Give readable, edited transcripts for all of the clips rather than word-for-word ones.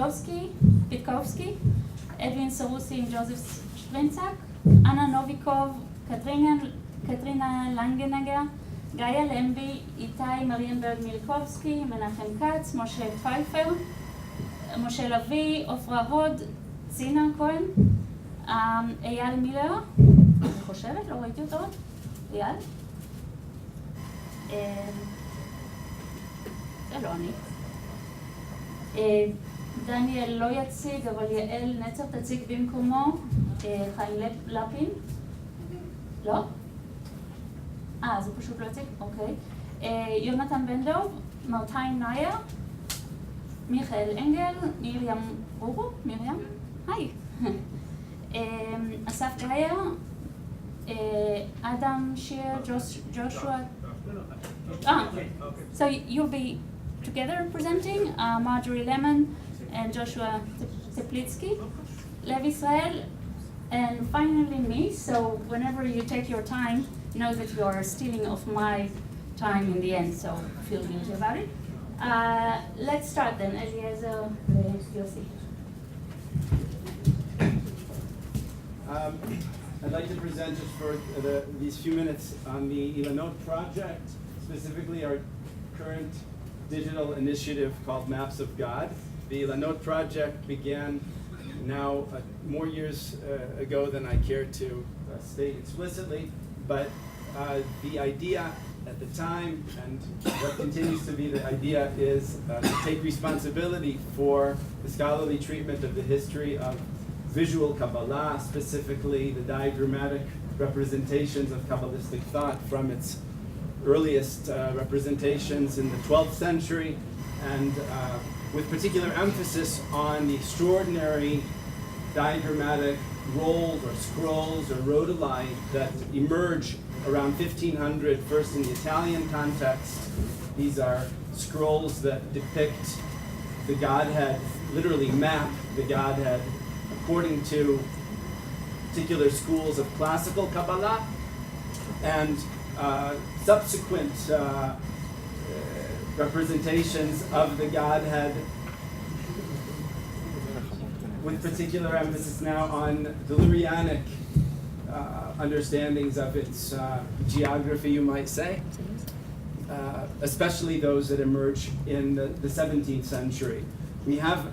Pitkowsky, Edwin Seroussi and Josef Sprinzak, Novikov, Katrina Langenegger, Gaia Lembi, Itay Marienberg-Milikowsky, Menachem Katz, Moshe Pfeiffer, Moshe Lavi, Ofra Hod, Gina Cohen, אייל מילר, אני חושבת, לא ראיתי אותו, אייל. זה לא אני. דניאל לא יציג, אבל יעל נצר תציג במקומו. חיים לפין? לא? אז הוא פשוט לא יציג? אוקיי. יונתן בן דוב, מרטיים נאייר, מיכאל אנגל, מרים רובו, מרים, היי. אסף גאייר, Adam Shear, Joshua. So you'll be together presenting, Marjorie Lemon and Joshua Teplitsky, Lev Israel, and finally me. So whenever you take your time, know that you are stealing of my time in the end, so feel guilty about it. Let's start then, Eliezer, Yossi. I'd like to present just for these few minutes on the Ilanot project, specifically our current digital initiative called Maps of God. The Ilanot project began now more years ago than I care to state explicitly, but the idea at the time, and what continues to be the idea, is to take responsibility for the scholarly treatment of the history of visual Kabbalah, specifically the diagrammatic representations of Kabbalistic thought from its earliest representations in the 12th century, and with particular emphasis on the extraordinary diagrammatic rolls or scrolls or rhodoli that emerge around 1500, first in the Italian context. These are scrolls that depict the Godhead, literally map the Godhead according to particular schools of classical Kabbalah, and subsequent representations of the Godhead with particular emphasis now on the Lurianic understandings of its geography, you might say, especially those that emerge in the 17th century. We have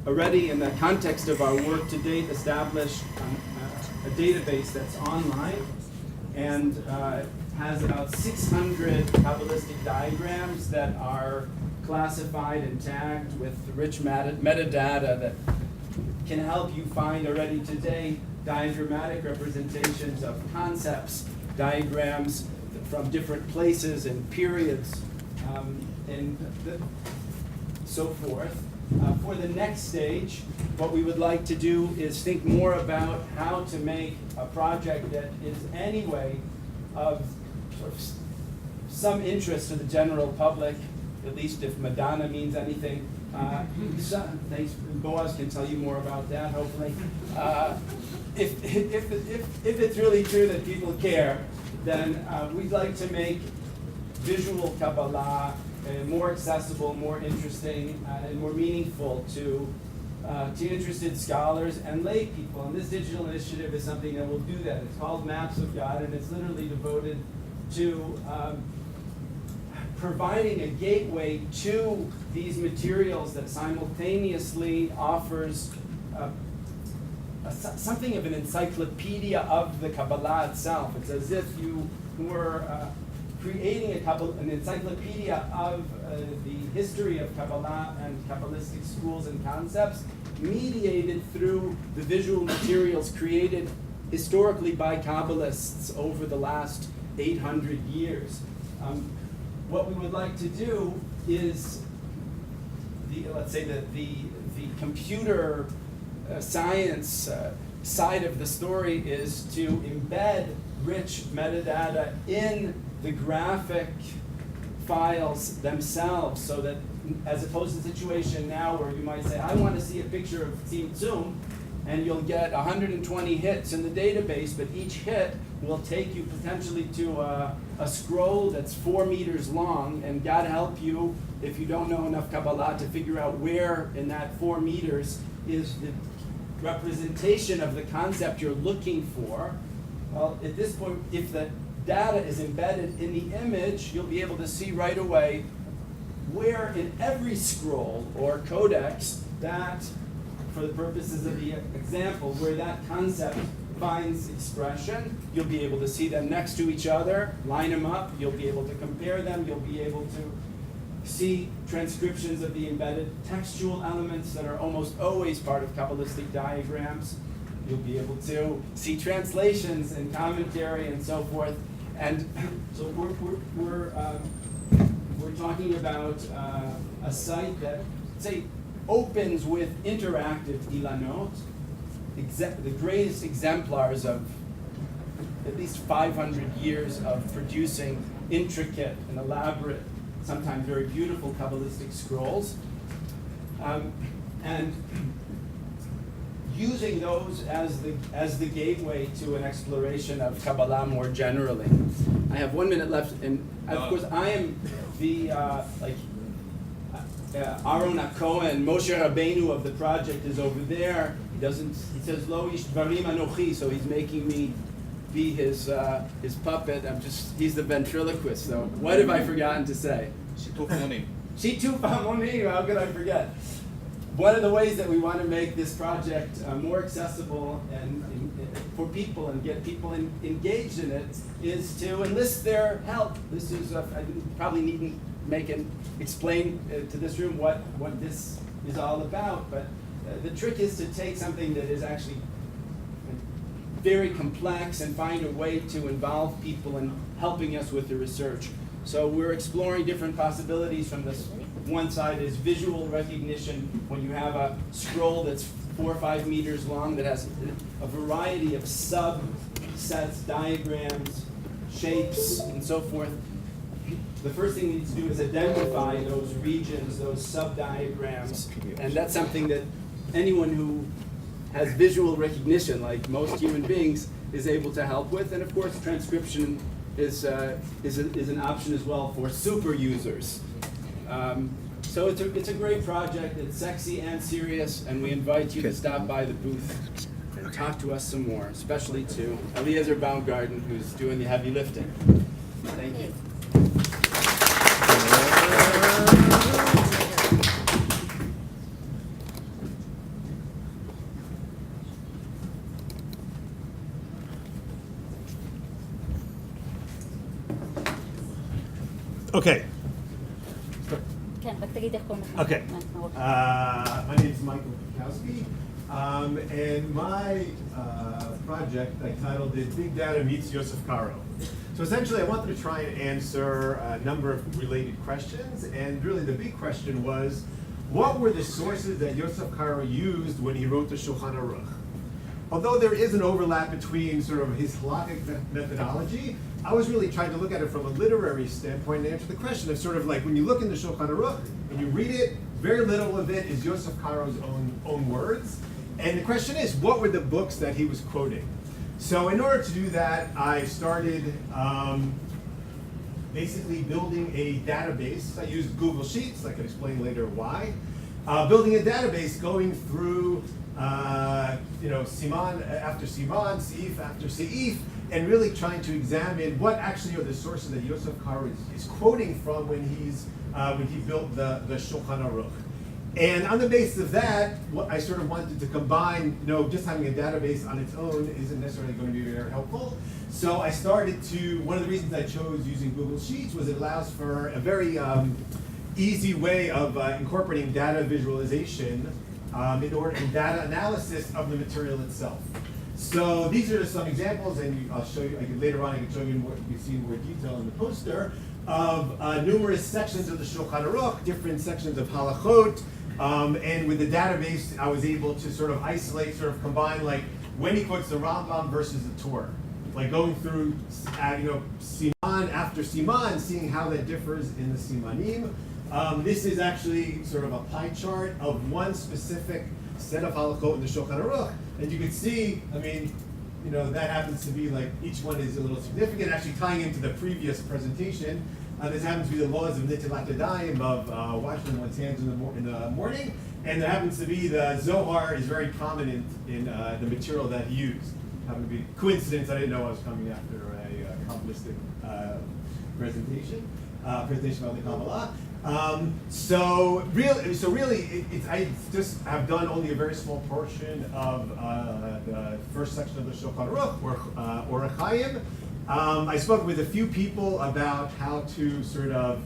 already, in the context of our work to date, established a database that's online and has about 600 Kabbalistic diagrams that are classified and tagged with rich metadata that can help you find already today diagrammatic representations of concepts, diagrams from different places and periods, and so forth. For the next stage, what we would like to do is think more about how to make a project that is anyway of sort of some interest to the general public, at least if Madonna means anything. Thanks, Boaz can tell you more about that, hopefully. If it's really true that people care, then we'd like to make visual Kabbalah more accessible, more interesting, and more meaningful to interested scholars and lay people. And this digital initiative is something that will do that. It's called Maps of God, and it's literally devoted to providing a gateway to these materials that simultaneously offers something of an encyclopedia of the Kabbalah itself. It's as if you were creating an encyclopedia of the history of Kabbalah and Kabbalistic schools and concepts, mediated through the visual materials created historically by Kabbalists over the last 800 years. What we would like to do is, let's say that the computer science side of the story is to embed rich metadata in the graphic files themselves, so that, as opposed to the situation now where you might say, I want to see a picture of Tzimtzum, and you'll get 120 hits in the database, but each hit will take you potentially to a a scroll that's 4 meters long, and God help you if you don't know enough Kabbalah to figure out where in that 4 meters is the representation of the concept you're looking for. Well, at this point, if the data is embedded in the image, you'll be able to see right away where in every scroll or codex that, for the purposes of the example, where that concept finds expression. You'll be able to see them next to each other, line them up, you'll be able to compare them, you'll be able to see transcriptions of the embedded textual elements that are almost always part of Kabbalistic diagrams. You'll be able to see translations and commentary and so forth. And so we're talking about a site that, say, opens with interactive Ilanot, the greatest exemplars of at least 500 years of producing intricate and elaborate, sometimes very beautiful Kabbalistic scrolls, and using those as the gateway to an exploration of Kabbalah more generally. I have 1 minute left, and of course I am the Aaron Cohen, Moshe Rabbeinu of the project is over there. He says Lo ish dvarim anochi, so he's making me be his puppet. He's the ventriloquist. So what have I forgotten to say? Shituf Hamonim. Shituf Hamonim, how could I forget? One of the ways that we want to make this project more accessible and for people and get people engaged in it is to enlist their help. This is I probably needn't explain to this room what this is all about, but the trick is to take something that is actually very complex and find a way to involve people in helping us with the research. So we're exploring different possibilities. From this one side is visual recognition, when you have a scroll that's 4 or 5 meters long that has a variety of subsets, diagrams, shapes, and so forth. The first thing we need to do is identify those regions, those sub-diagrams, and that's something that anyone who has visual recognition, like most human beings, is able to help with. And of course, transcription is an option as well for super users. So it's a great project. It's sexy and serious, and we invite you to stop by the booth and talk to us some more, especially to Eliezer Baumgarten, who's doing the heavy lifting. Thank you. Okay. כן, רק תגיד איך קוראים לך. Okay. My name is Pitkowsky, and my project I titled it Big Data Meets Yosef Karo. So essentially I wanted to try and answer a number of related questions, and really the big question was, what were the sources that Yosef Karo used when he wrote the Shulhan Arukh? Although there is an overlap between sort of his halakhic methodology, I was really trying to look at it from a literary standpoint and answer the question of sort of like when you look in the Shulchan Aruch and you read it, very little of it is Yosef Karo's own words. And the question is, what were the books that he was quoting? So in order to do that, I started basically building a database. I used Google Sheets. I can explain later why. Building a database going through Siman after Siman, Seif after Seif, and really trying to examine what actually are the sources that Yosef Karo is quoting from when he built the Shulchan Aruch. And on the basis of that, what I sort of wanted to combine, just having a database on its own isn't necessarily going to be very helpful. So I started one of the reasons I chose using Google Sheets was it allows for a very easy way of incorporating data visualization in data analysis of the material itself. So these are just some examples, and I'll show you. Later on, I can show you what you can see in more detail in the poster of numerous sections of the Shulchan Aruch, different sections of halachot, and with the database, I was able to sort of isolate, sort of combine, like when he quotes the Rambam versus the Torah, like going through, Siman after Siman, seeing how that differs in the Simanim. This is actually sort of a pie chart of one specific set of halachot in the Shulchan Aruch. And you can see, that happens to be like, each one is a little significant, actually tying into the previous presentation. This happens to be the laws of Nitilat Yadayim, of washing one's hands in the morning, and there happens to be the Zohar is very prominent in the material that he used. Happened to be coincidence, I didn't know I was coming after a Kabbalistic presentation about the Kabbalah. So really, I just have done only a very small portion of the first section of the Shulchan Aruch, or Chaim. I spoke with a few people about how to sort of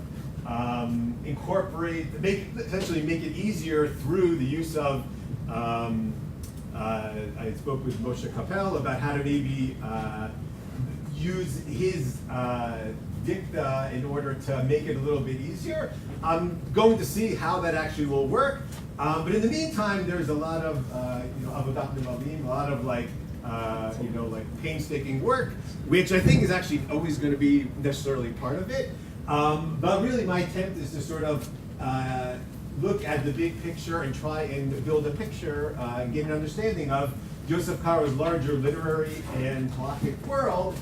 essentially make it easier through the use of. I spoke with Moshe Kapel about how to maybe use his dicta in order to make it a little bit easier. I'm going to see how that actually will work. But in the meantime, there's a lot of avodat nemalim, a lot of like painstaking work, which I think is actually always going to be necessarily part of it. But really, my attempt is to sort of look at the big picture and try and build a picture and get an understanding of Yosef Karo's larger literary and halakhic world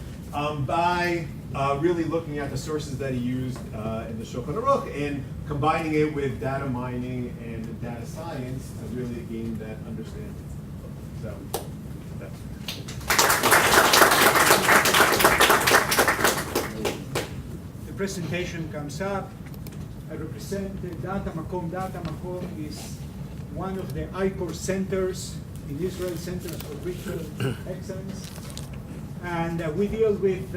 by really looking at the sources that he used in the Shulchan Aruch and combining it with data mining and data science to really gain that understanding. So that's the presentation comes up. I represent the Data Hamakom. Data Hamakom is one of the ICOR centers in Israel, Centers for Ritual Excellence. And we deal with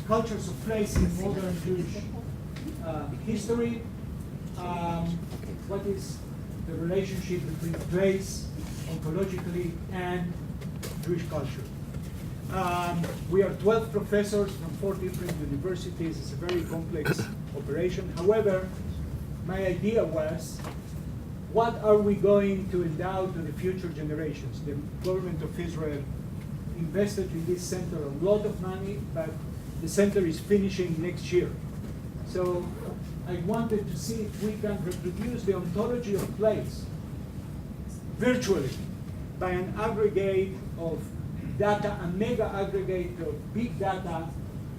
cultures of place in modern Jewish history. What is the relationship between place, ontologically, and Jewish culture? We are 12 professors from 4 different universities. It's a very complex operation. However, my idea was, what are we going to endow to the future generations? The government of Israel invested in this center a lot of money, but the center is finishing next year. So I wanted to see if we can reproduce the ontology of place virtually by an aggregate of data, a mega aggregate of big data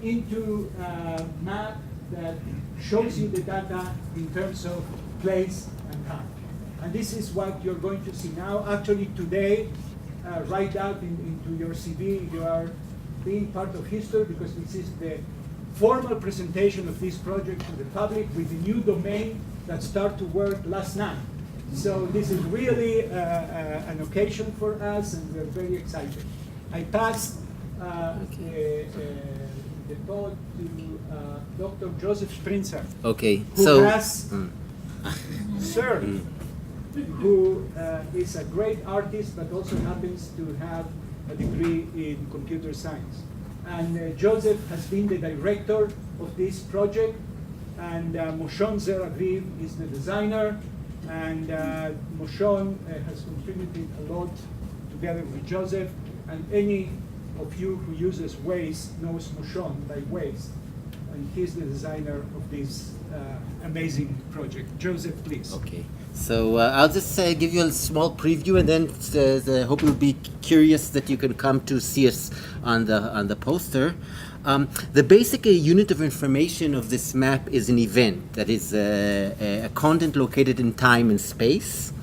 into a map that shows you the data in terms of place and time. And this is what you're going to see now. Actually today, write out into your CV, you are being part of history because this is the formal presentation of this project to the public with the new domain that started to work last night. So this is really an occasion for us and we're very excited. I passed the talk to Dr. Josef Sprinzak, who has served, who is a great artist, but also happens to have a degree in computer science. And Joseph has been the director of this project, and Moshon Zeraviv is the designer, and Moshon has contributed a lot together with Joseph, and any of you who uses Waze knows Moshon by Waze, and he's the designer of this amazing project. Joseph, please. Okay, so I'll just give you a small preview, and then hope you'll be curious that you can come to see us on the poster. The basic unit of information of this map is an event, that is a content located in time and space.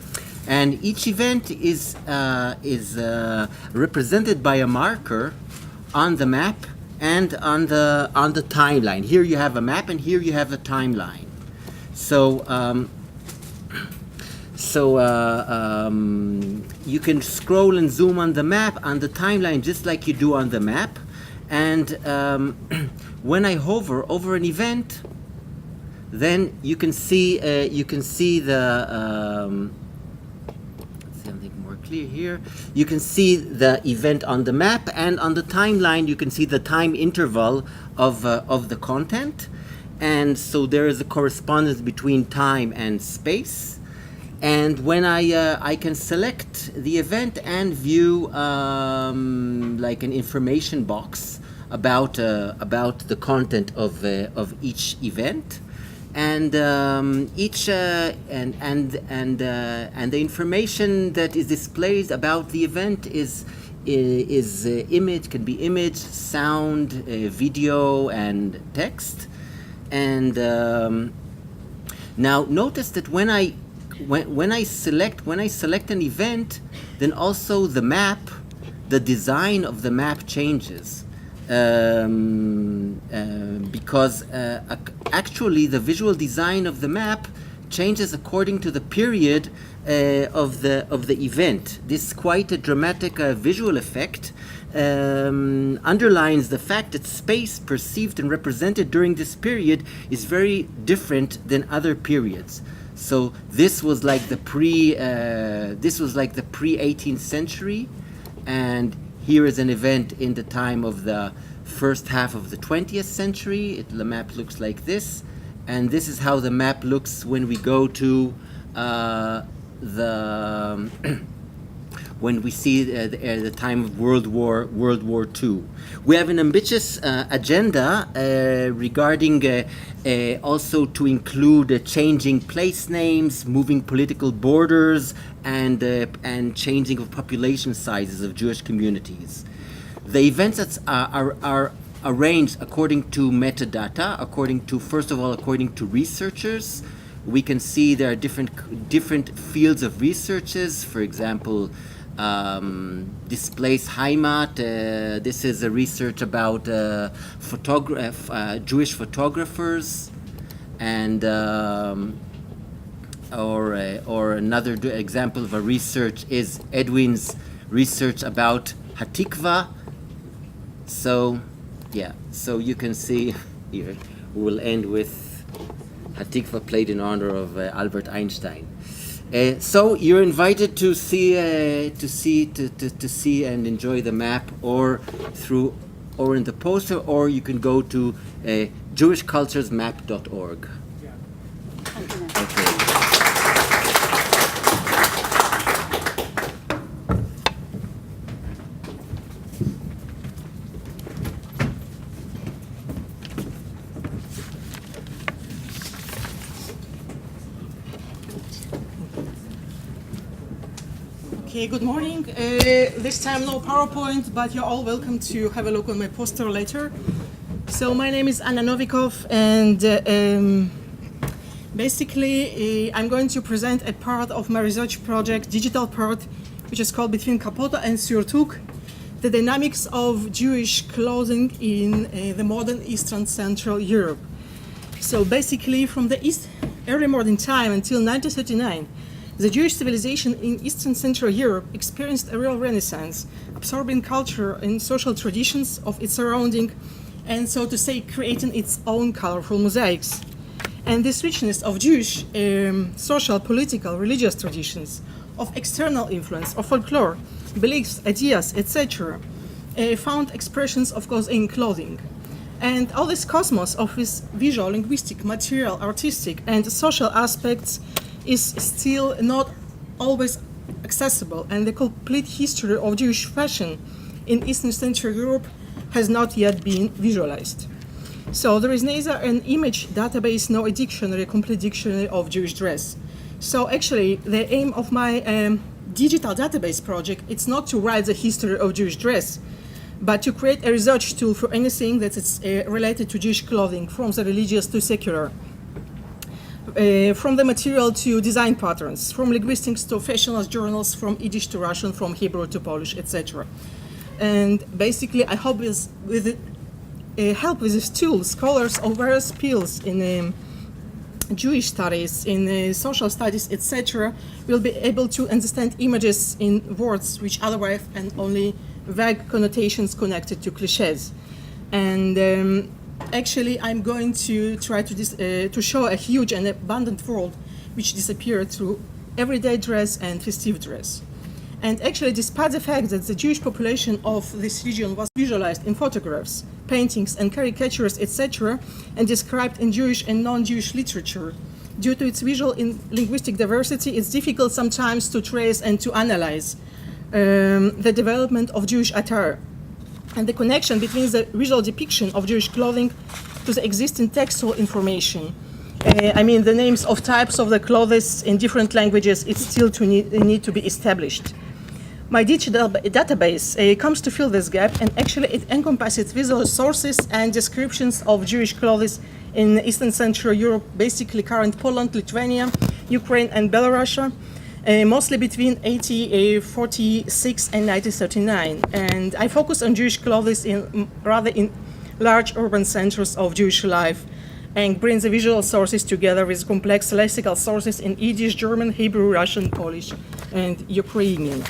And each event is represented by a marker on the map and on the timeline. Here you have a map, and here you have a timeline. So you can scroll and zoom on the map, on the timeline, just like you do on the map. And when I hover over an event, then you can see the something more clear here. You can see the event on the map, and on the timeline you can see the time interval of the content, and so there is a correspondence between time and space. And when I can select the event and view like an information box about the content of each event. And the information that is displayed about the event is image, can be image, sound, video, and text. And now notice that when I select an event, then also the map, the design of the map changes. Because actually the visual design of the map changes according to the period of the event. This is quite a dramatic visual effect. Underlines the fact that space perceived and represented during this period is very different than other periods. So this was like the pre-18th century, and here is an event in the time of the first half of the 20th century. The map looks like this, and this is how the map looks when we go to when we see the time of World War II. We have an ambitious agenda regarding also to include changing place names, moving political borders, and changing of population sizes of Jewish communities. The events are arranged according to metadata, first of all, according to researchers. We can see there are different fields of researches. For example, displaced Heimat. This is a research about Jewish photographers, and or another example of a research is Edwin's research about Hatikva. So, yeah. So you can see here. We'll end with Hatikva played in honor of Albert Einstein. So you're invited to see and enjoy the map, or in the poster, or you can go to jewishculturesmap.org. Okay. Okay, good morning. This time no PowerPoint, but you're all welcome to have a look on my poster later. So my name is Anna Novikov, and basically I'm going to present a part of my research project, digital part, which is called Between Kapota and Siurtuk, the dynamics of Jewish clothing in the modern Eastern Central Europe. So basically from the early modern time until 1939, the Jewish civilization in Eastern Central Europe experienced a real renaissance, absorbing culture and social traditions of its surrounding, and so to say, creating its own colorful mosaics. And this richness of Jewish social, political, religious traditions, of external influence, of folklore, beliefs, ideas, etc., found expressions, of course, in clothing. And all this cosmos of its visual, linguistic, material, artistic, and social aspects is still not always accessible, and the complete history of Jewish fashion in Eastern Central Europe has not yet been visualized. So there is neither an image database nor a dictionary, a complete dictionary of Jewish dress. So actually the aim of my digital database project, it's not to write the history of Jewish dress, but to create a research tool for anything that is related to Jewish clothing, from the religious to secular. From the material to design patterns, from linguistics to fashion journals, from Yiddish to Russian, from Hebrew to Polish, etc. And basically, I hope with help with this tool, scholars of various fields in Jewish studies, in social studies, etc., will be able to understand images in words which otherwise and only vague connotations connected to cliches. And actually, I'm going to try to show a huge and abundant world which disappeared through everyday dress and festive dress. And actually, despite the fact that the Jewish population of this region was visualized in photographs, paintings, and caricatures, etc., and described in Jewish and non-Jewish literature, due to its visual and linguistic diversity, it's difficult sometimes to trace and to analyze the development of Jewish attire and the connection between the visual depiction of Jewish clothing to the existing textual information. I mean, the names of types of the clothes in different languages, it's still need to be established. My digital database comes to fill this gap, and actually it encompasses visual sources and descriptions of Jewish clothes in Eastern Central Europe, basically current Poland, Lithuania, Ukraine, and Belarus, mostly between 1846 and 1939. And I focus on Jewish clothes in large urban centers of Jewish life, and bring the visual sources together with complex lexical sources in Yiddish, German, Hebrew, Russian, Polish, and Ukrainian.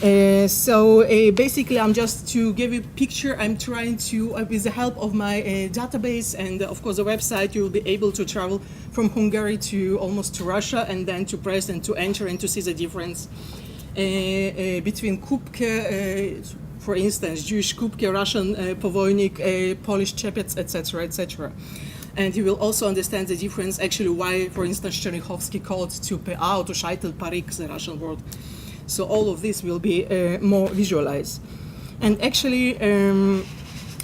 Basically, I'm just to give you a picture, I'm trying to, with the help of my database and of course the website, you'll be able to travel from Hungary to almost to Russia, and then to press and to enter and to see the difference between kubke, for instance, Jewish kubke, Russian powojnik, Polish Chajes, etc., etc. And you will also understand the difference, actually, why, for instance, Chernyakhovsky called to PA or to Scheitel Parik, the Russian word. So all of this will be more visualized. And actually,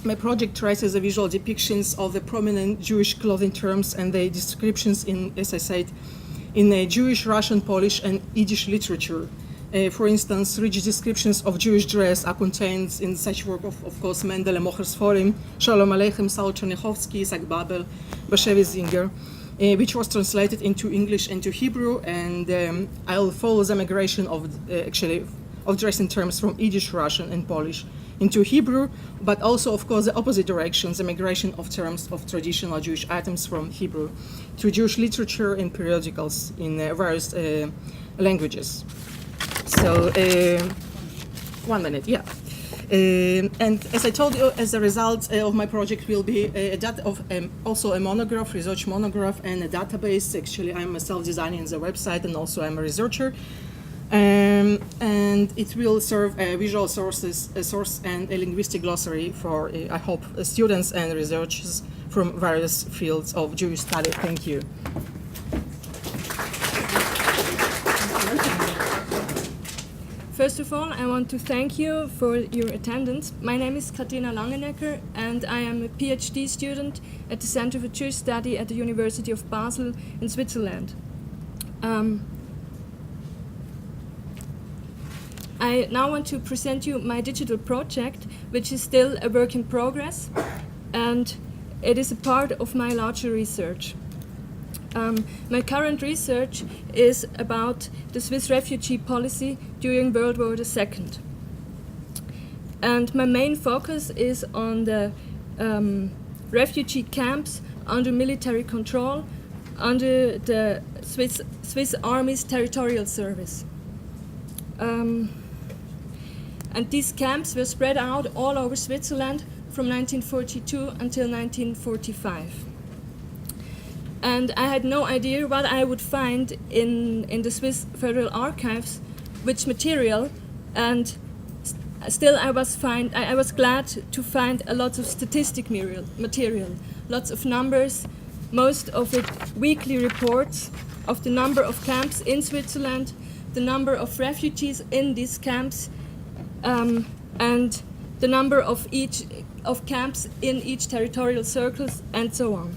my project traces the visual depictions of the prominent Jewish clothing terms and the descriptions in, as I said, in Jewish, Russian, Polish, and Yiddish literature. For instance, rich descriptions of Jewish dress are contained in such work of course, Mendele, Mocher's Forum, Shalom Aleichem, Saul Chernyakhovsky, Isaac Babel, Bashevis Zinger, which was translated into English and to Hebrew, and I'll follow the migration of dressing terms from Yiddish, Russian, and Polish into Hebrew, but also, of course, the opposite direction, the migration of terms of traditional Jewish items from Hebrew to Jewish literature and periodicals in various languages. So, 1 minute, yeah. And as I told you, as a result of my project will be also a monograph, research monograph, and a database. Actually, I'm myself designing the website, and also I'm a researcher. And it will serve visual sources, a source and a linguistic glossary for, I hope, students and researchers from various fields of Jewish study. Thank you. First of all, I want to thank you for your attendance. My name is Katrina Langenegger, and I am a PhD student at the Center for Jewish Study at the University of Basel in Switzerland. I now want to present you my digital project, which is still a work in progress, and it is a part of my larger research. My current research is about the Swiss refugee policy during World War II. And my main focus is on the refugee camps under military control under the Swiss Army's territorial service. And these camps were spread out all over Switzerland from 1942 until 1945. And I had no idea what I would find in the Swiss Federal Archives, which material, and still I was glad to find a lot of statistic material, lots of numbers, most of it weekly reports of the number of camps in Switzerland, the number of refugees in these camps, and the number of camps in each territorial circles, and so on.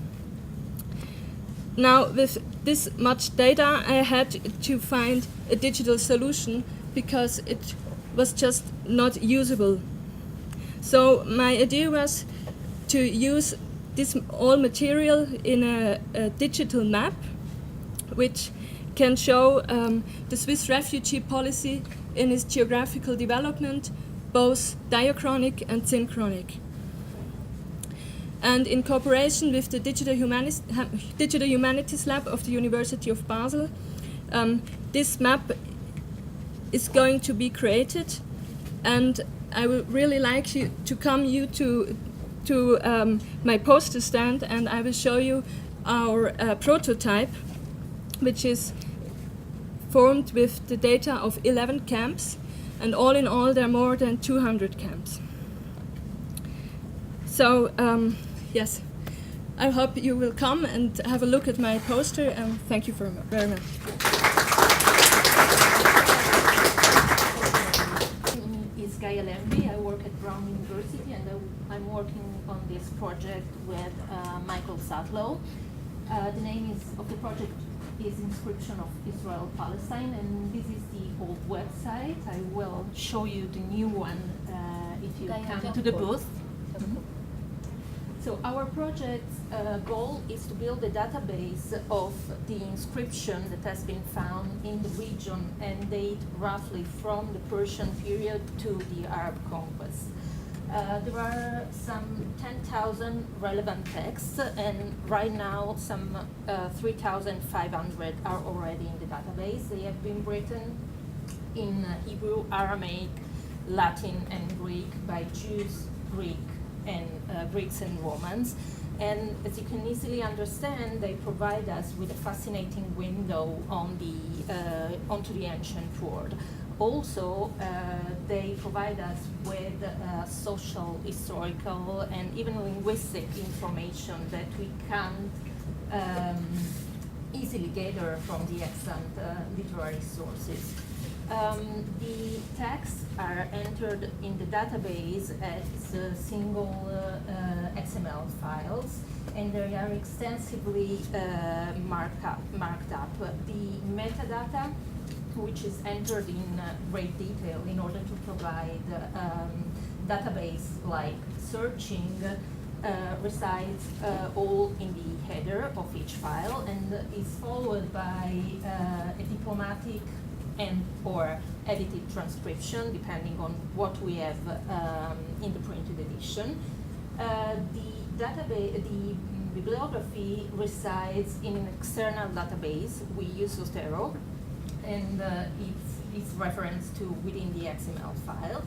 Now, with this much data, I had to find a digital solution because it was just not usable. So my idea was to use this all material in a digital map, which can show the Swiss refugee policy in its geographical development, both diachronic and synchronic. And in cooperation with the Digital Humanities Lab of the University of Basel, this map is going to be created, and I would really like you to come to my poster stand, and I will show you our prototype, which is formed with the data of 11 camps, and all in all there are more than 200 camps. So, yes, I hope you will come and have a look at my poster, and thank you very much. It's Gaia Lembi. I work at Brown University, and I'm working on this project with Michael Sadlow. The name of the project is inscription of Israel-Palestine, and this is the old website. I will show you the new one if you come to the booth. So our project's goal is to build a database of the inscription that has been found in the region and date roughly from the Persian period to the Arab conquest. There are some 10,000 relevant texts, and right now some 3,500 are already in the database. They have been written in Hebrew, Aramaic, Latin, and Greek by Jews, Greeks and Romans. And as you can easily understand, they provide us with a fascinating window on onto the ancient world. Also, they provide us with social, historical, and even linguistic information that we can't easily gather from the extant literary sources. The texts are entered in the database as single XML files, and they are extensively marked up. The metadata, which is entered in great detail in order to provide database-like searching, resides all in the header of each file and is followed by a diplomatic and or edited transcription, depending on what we have in the printed edition. The bibliography resides in an external database. We use Zotero, and it's referenced to within the XML file.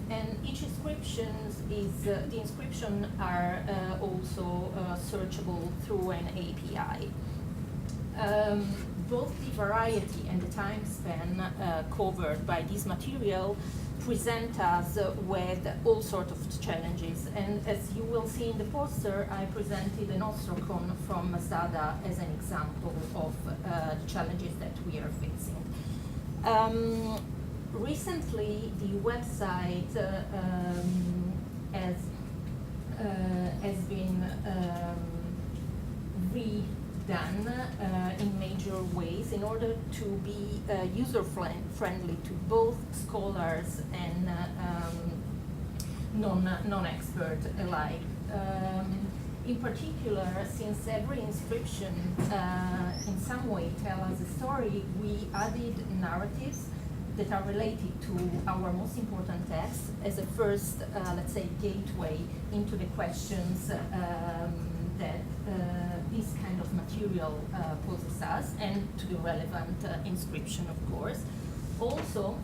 And each inscription the inscription are also searchable through an API. Both the variety and the time span covered by this material present us with all sorts of challenges. And as you will see in the poster, I presented an ostracon from Masada as an example of the challenges that we are facing. Recently, the website has been redone in major ways in order to be user-friendly to both scholars and non-expert alike. In particular, since every inscription in some way tells us a story, we added narratives that are related to our most important texts as a first, let's say, gateway into the questions that this kind of material poses us, and to the relevant inscription, of course. Also,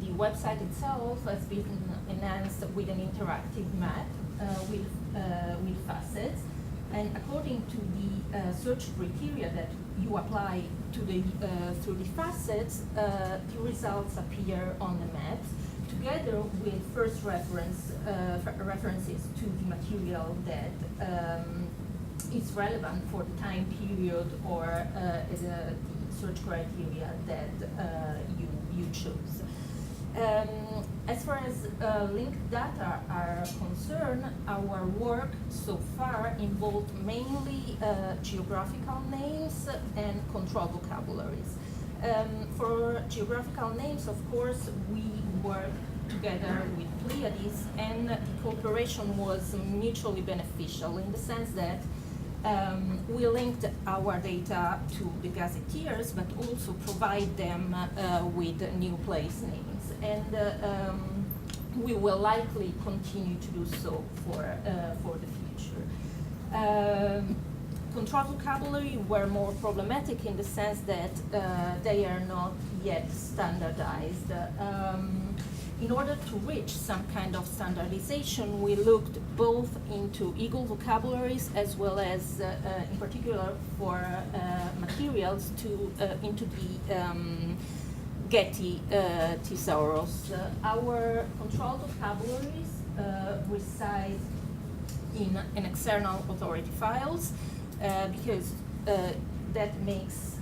the website itself has been enhanced with an interactive map with facets, and according to the search criteria that you apply to the through the facets, the results appear on the maps, together with first references to the material that is relevant for the time period or the search criteria that you choose. As far as linked data are concerned, our work so far involved mainly geographical names and control vocabularies. For geographical names, of course, we work together with Pleiades, and the cooperation was mutually beneficial in the sense that we linked our data to the gazetteers, but also provide them with new place names. And we will likely continue to do so for the future. Control vocabulary were more problematic in the sense that they are not yet standardized. In order to reach some kind of standardization, we looked both into Eagle vocabularies as well as, in particular, for materials into the Getty thesaurus. Our control vocabularies reside in an external authority files because that makes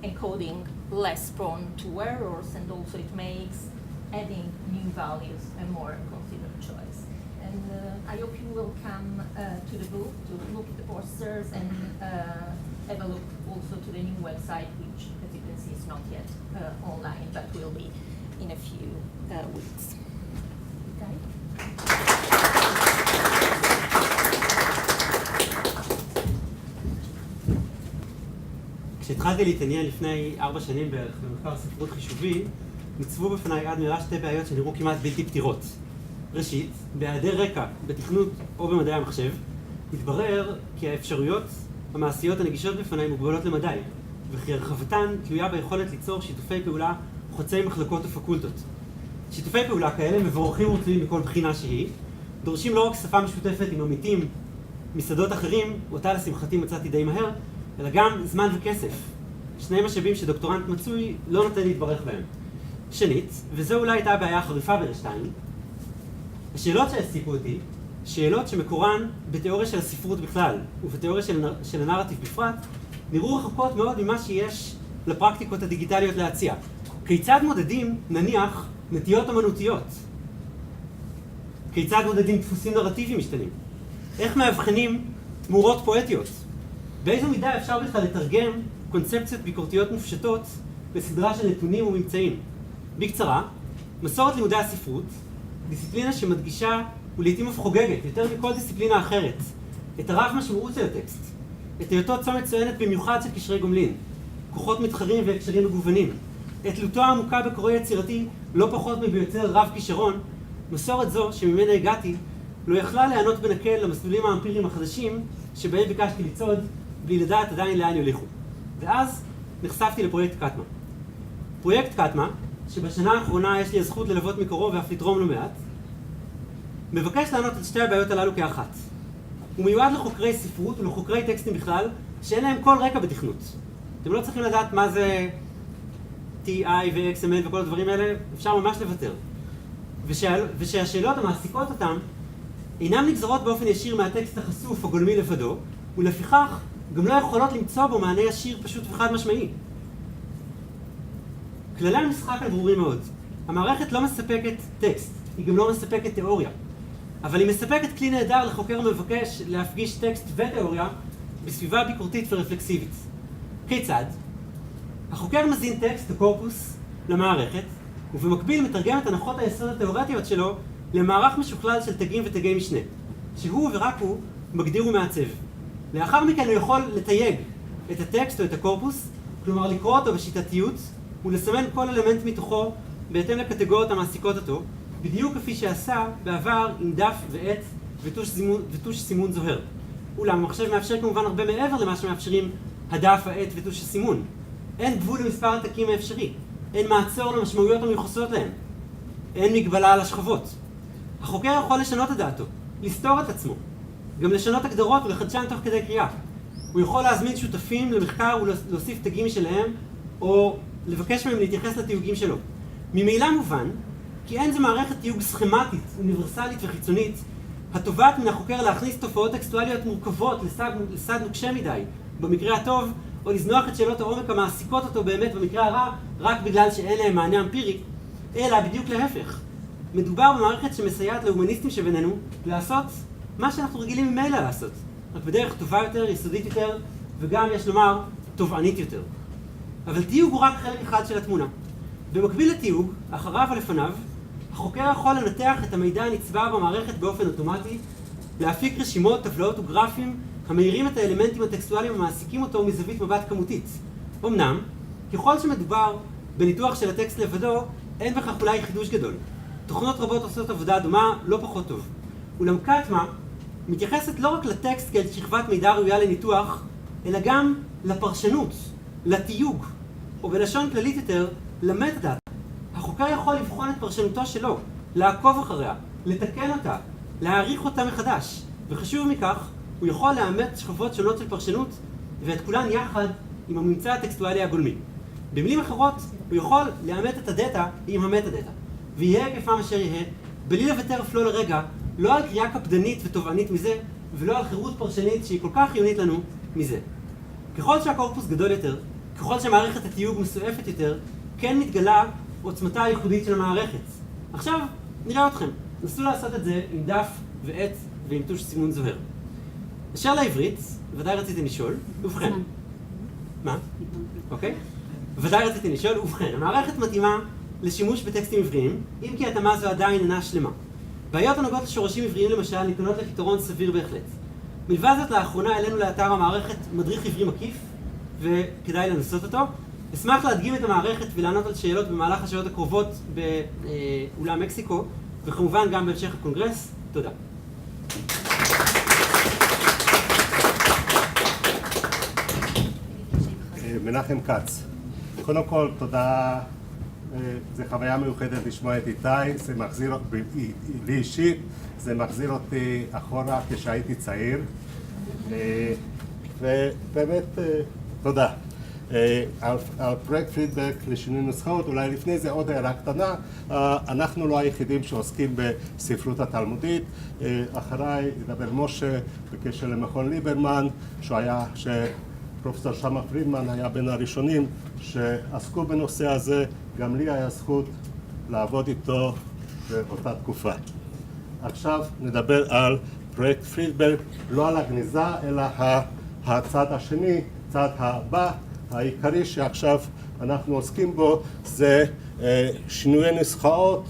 encoding less prone to errors, and also it makes adding new values a more considered choice. And I hope you will come to the booth to look at the posters and have a look also to the new website, which, as you can see, is not yet online, but will be in a few weeks. Okay. כשהתחלתי להתעניין לפני 4 שנים בערך במחקר ספרות חישובי, ניצבו בפניי עד מהרה 2 בעיות שנראו כמעט בלתי פתירות. ראשית, בהיעדר רקע בתכנות או במדעי המחשב, התברר כי האפשרויות המעשיות הנגישות בפניי מוגבלות למדי, וכי הרחבתן תלויה ביכולת ליצור שיתופי פעולה חוצי מחלקות ופקולטות. שיתופי פעולה כאלה מבורכים ורצויים מכל בחינה שהיא, דורשים לא רק שפה משותפת עם עמיתים משדות אחרים, אותה לשמחתי מצאתי די מהר, אלא גם זמן וכסף. 2 משאבים שדוקטורנט מצוי לא נותן להתברך בהם. שנית, וזו אולי הייתה הבעיה החריפה ברשתיים, השאלות שהעסיקו אותי, שאלות שמקורן בתיאוריה של הספרות בכלל ובתיאוריה של הנרטיב בפרט, נראו רחוקות מאוד ממה שיש לפרקטיקות הדיגיטליות להציע. כיצד מודדים, נניח, נטיות אמנותיות? כיצד מודדים דפוסים נרטיביים משתנים? איך מאבחנים תמורות פואטיות? באיזו מידה אפשר בכלל לתרגם קונספציות ביקורתיות מופשטות בסדרה של נתונים וממצאים? בקצרה, מסורת לימודי הספרות, דיסציפלינה שמדגישה ולעיתים אף חוגגת, יותר מכל דיסציפלינה אחרת, את הרב משמעות של הטקסט, את היותו צומת צוענת במיוחד של קשרי גומלין, כוחות מתחרים והקשרים מגוונים, את תלותו העמוקה בקורא יצירתי לא פחות מביותר רב כישרון, מסורת זו שממנה הגעתי לא יכלה להיענות בנקל למסלולים האמפיריים החדשים שבהם ביקשתי לצעוד בלי לדעת עדיין לאן יוליכו. ואז נחשפתי לפרויקט קטמה. פרויקט קטמה, שבשנה האחרונה יש לי הזכות ללוות מקרוב ואף לתרום לא מעט, מבקש לענות את 2 הבעיות הללו כאחת. הוא מיועד לחוקרי ספרות ולחוקרי טקסטים בכלל, שאין להם כל רקע בתכנות. אתם לא צריכים לדעת מה זה TI ו-XML וכל הדברים האלה, אפשר ממש לוותר. ושהשאלות המעסיקות אותם אינם נגזרות באופן ישיר מהטקסט החשוף או גולמי לבדו, ולפיכך גם לא יכולות למצוא בו מענה ישיר פשוט וחד משמעי. כללי המשחק הם ברורים מאוד. המערכת לא מספקת טקסט, היא גם לא מספקת תיאוריה. אבל היא מספקת כלי נהדר לחוקר המבקש להפגיש טקסט ותיאוריה בסביבה ביקורתית ורפלקסיבית. כיצד? החוקר מזין טקסט, הקורפוס, למערכת, ובמקביל מתרגם את הנחות היסוד התיאורטיות שלו למערך משוכלל של תגים ותגי משנה, שהוא ורק הוא מגדיר ומעצב. לאחר מכן הוא יכול לתייג את הטקסט או את הקורפוס, כלומר לקרוא אותו בשיטתיות, ולסמן כל אלמנט מתוכו בהתאם לקטגוריות המעסיקות אותו, בדיוק כפי שעשה בעבר עם דף ועט וטוש סימון זוהר. אולם המחשב מאפשר כמובן הרבה מעבר למה שמאפשרים הדף, העט וטוש הסימון. אין גבול למספר התקים האפשרי, אין מעצור למשמעויות המיוחסות להם, אין מגבלה על השכבות. החוקר יכול לשנות את דעתו, לסתור את עצמו, גם לשנות הגדרות ולחדשן תוך כדי קריאה. הוא יכול להזמין שותפים למחקר ולהוסיף תגים משלהם, או לבקש מהם להתייחס לתיוגים שלו. ממילא מובן, כי אין זו מערכת תיוג סכמטית, אוניברסלית וחיצונית, התובעת מן החוקר להכניס תופעות טקסטואליות מורכבות לסד נוקשה מדי, במקרה הטוב, או לזנוח את שאלות העומק המעסיקות אותו באמת במקרה הרע, רק בגלל שאין להם מענה אמפירי, אלא בדיוק להפך. מדובר במערכת שמסייעת להומניסטים שבינינו לעשות מה שאנחנו רגילים ממילא לעשות, רק בדרך טובה יותר, יסודית יותר, וגם, יש לומר, תובענית יותר. אבל תיוג הוא רק חלק אחד של התמונה. במקביל לתיוג, אחריו ולפניו, החוקר יכול לנתח את המידע הנצבר במערכת באופן אוטומטי, להפיק רשימות, טבלאות וגרפים המאירים את האלמנטים הטקסטואליים המעסיקים אותו מזווית מבט כמותית. אמנם, ככל שמדובר בניתוח של הטקסט לבדו, אין בכך אולי חידוש גדול. תוכנות רבות עושות עבודה דומה, לא פחות טוב. אולם קטמה מתייחסת לא רק לטקסט כאל שכבת מידע ראויה לניתוח, אלא גם לפרשנות, לתיוג, או בלשון כללית יותר, למטדאטה. החוקר יכול לבחון את פרשנותו שלו, לעקוב אחריה, לתקן אותה, להעריך אותה מחדש, וחשוב מכך, הוא יכול לאמת שכבות שונות של פרשנות, ואת כולן יחד עם הממצא הטקסטואלי הגולמי. במילים אחרות, הוא יכול לאמת את הדאטה עם המטדאטה, ויהיה היקפם אשר יהיה, בלי לוותר אף לא לרגע, לא על קריאה קפדנית ותובענית מזה, ולא על חירות פרשנית שהיא כל כך חיונית לנו מזה. ככל שהקורפוס גדול יותר, ככל שמערכת התיוג מסועפת יותר, כן מתגלה עוצמתה הייחודית של המערכת. עכשיו, נראה אתכם. נסו לעשות את זה עם דף ועט ועם טוש סימון זוהר. אשר לעברית, ודאי רציתם לשאול, ובכן. מה? אוקיי? ודאי רציתי לשאול, ובכן, המערכת מתאימה לשימוש בטקסטים עבריים, אם כי התאמה זו עדיין אינה שלמה. בעיות הנוגעות לשורשים עבריים למשל ניתנות לפתרון סביר בהחלט. מלבד זאת, לאחרונה העלינו לאתר המערכת מדריך עברי מקיף, וכדאי לנסות אותו. אשמח להדגים את המערכת ולענות על שאלות במהלך השעות הקרובות באולם מקסיקו, וכמובן גם בהמשך הקונגרס. תודה. מנחם קץ. קודם כל, תודה. זו חוויה מיוחדת לשמוע את איתי, זה מחזיר אותי, לי אישית, זה מחזיר אותי אחורה כשהייתי צעיר. ובאמת, תודה. על פרויקט פידבק לשינוי נוסחאות, אולי לפני זה עוד הערה קטנה, אנחנו לא היחידים שעוסקים בספרות התלמודית. אחריי ידבר משה בקשר למכון ליברמן, פרופסור שמה פרידמן היה בין הראשונים שעסקו בנושא הזה, גם לי היה זכות לעבוד איתו באותה תקופה. עכשיו נדבר על פרויקט פרידברג, לא על הגניזה, אלא הצד השני, צד הבא, העיקרי שעכשיו אנחנו עוסקים בו, זה שינויי נוסחאות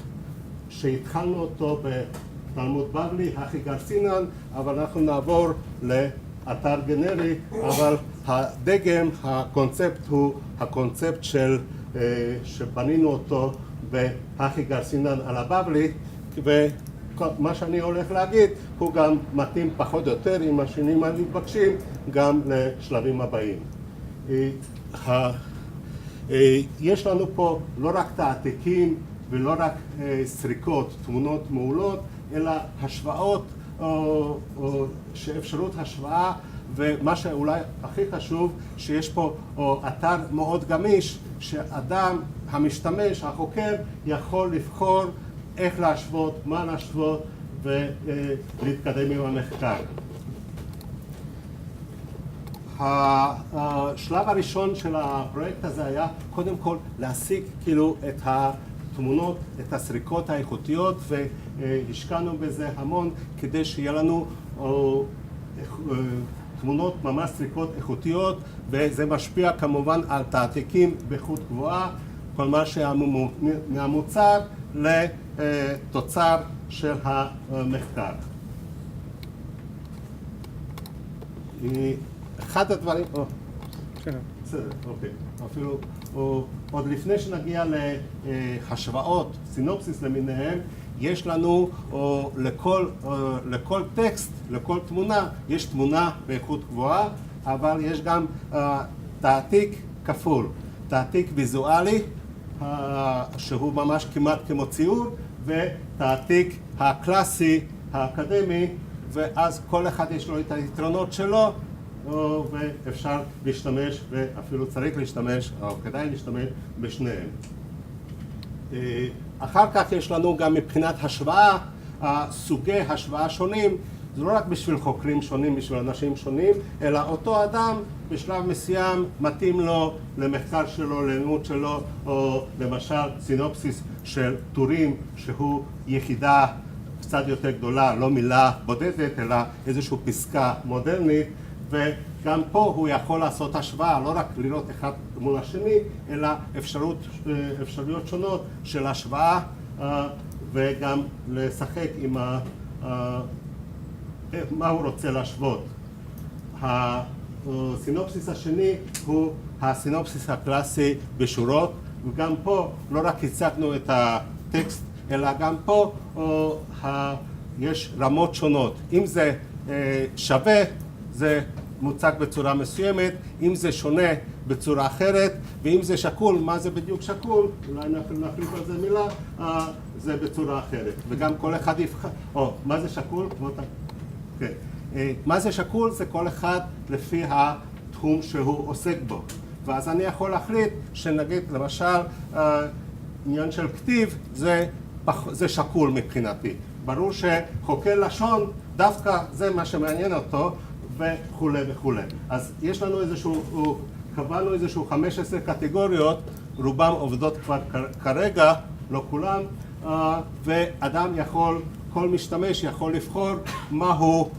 שהתחלנו אותו בתלמוד בבלי, הכי גרסינן, אבל אנחנו נעבור לאתר גנרי, אבל הדגם, הקונספט הוא הקונספט שבנינו אותו בהכי גרסינן על הבבלי, ומה שאני הולך להגיד הוא גם מתאים פחות או יותר עם השינויים המתבקשים גם לשלבים הבאים. יש לנו פה לא רק תעתיקים ולא רק סריקות, תמונות מעולות, אלא השוואות, אפשרות השוואה, ומה שאולי הכי חשוב, שיש פה אתר מאוד גמיש, שאדם, המשתמש, החוקר, יכול לבחור איך להשוות, מה להשוות, ולהתקדם עם המחקר. השלב הראשון של הפרויקט הזה היה קודם כל להשיג כאילו את התמונות, את הסריקות האיכותיות, והשקענו בזה המון כדי שיהיה לנו תמונות ממש סריקות איכותיות, וזה משפיע כמובן על תעתיקים באיכות גבוהה, כל מה מהמוצר לתוצר של המחקר. אחד הדברים, בסדר, אוקיי, אפילו עוד לפני שנגיע להשוואות, סינופסיס למיניהם, יש לנו לכל טקסט, לכל תמונה, יש תמונה באיכות גבוהה, אבל יש גם תעתיק כפול, תעתיק ויזואלי, שהוא ממש כמעט כמו ציור, ותעתיק הקלאסי, האקדמי, ואז כל אחד יש לו את היתרונות שלו, ואפשר להשתמש, ואפילו צריך להשתמש, או כדאי להשתמש בשניהם. אחר כך יש לנו גם מבחינת השוואה, סוגי השוואה שונים, זה לא רק בשביל חוקרים שונים, בשביל אנשים שונים, אלא אותו אדם בשלב מסוים מתאים לו למחקר שלו, ללימוד שלו, או למשל סינופסיס של טורים, שהוא יחידה קצת יותר גדולה, לא מילה בודדת, אלא איזושהי פסקה מודרנית, וגם פה הוא יכול לעשות השוואה, לא רק לראות אחד מול השני, אלא אפשרויות שונות של השוואה, וגם לשחק עם מה הוא רוצה להשוות. הסינופסיס השני הוא הסינופסיס הקלאסי בשורות, וגם פה לא רק הצגנו את הטקסט, אלא גם פה יש רמות שונות. אם זה שווה, זה מוצג בצורה מסוימת, אם זה שונה בצורה אחרת, ואם זה שקול, מה זה בדיוק שקול, אולי נחליף על זה מילה, זה בצורה אחרת. וגם כל אחד יבחר, מה זה שקול? מה זה שקול? זה כל אחד לפי התחום שהוא עוסק בו. ואז אני יכול להחליט שנגיד, למשל, עניין של כתיב, זה שקול מבחינתי. ברור שחוקר לשון, דווקא זה מה שמעניין אותו, וכולי וכולי. אז יש לנו קבענו איזשהו 15 קטגוריות, רובם עובדות כבר כרגע, לא כולם, ואדם יכול, כל משתמש יכול לבחור מה הוא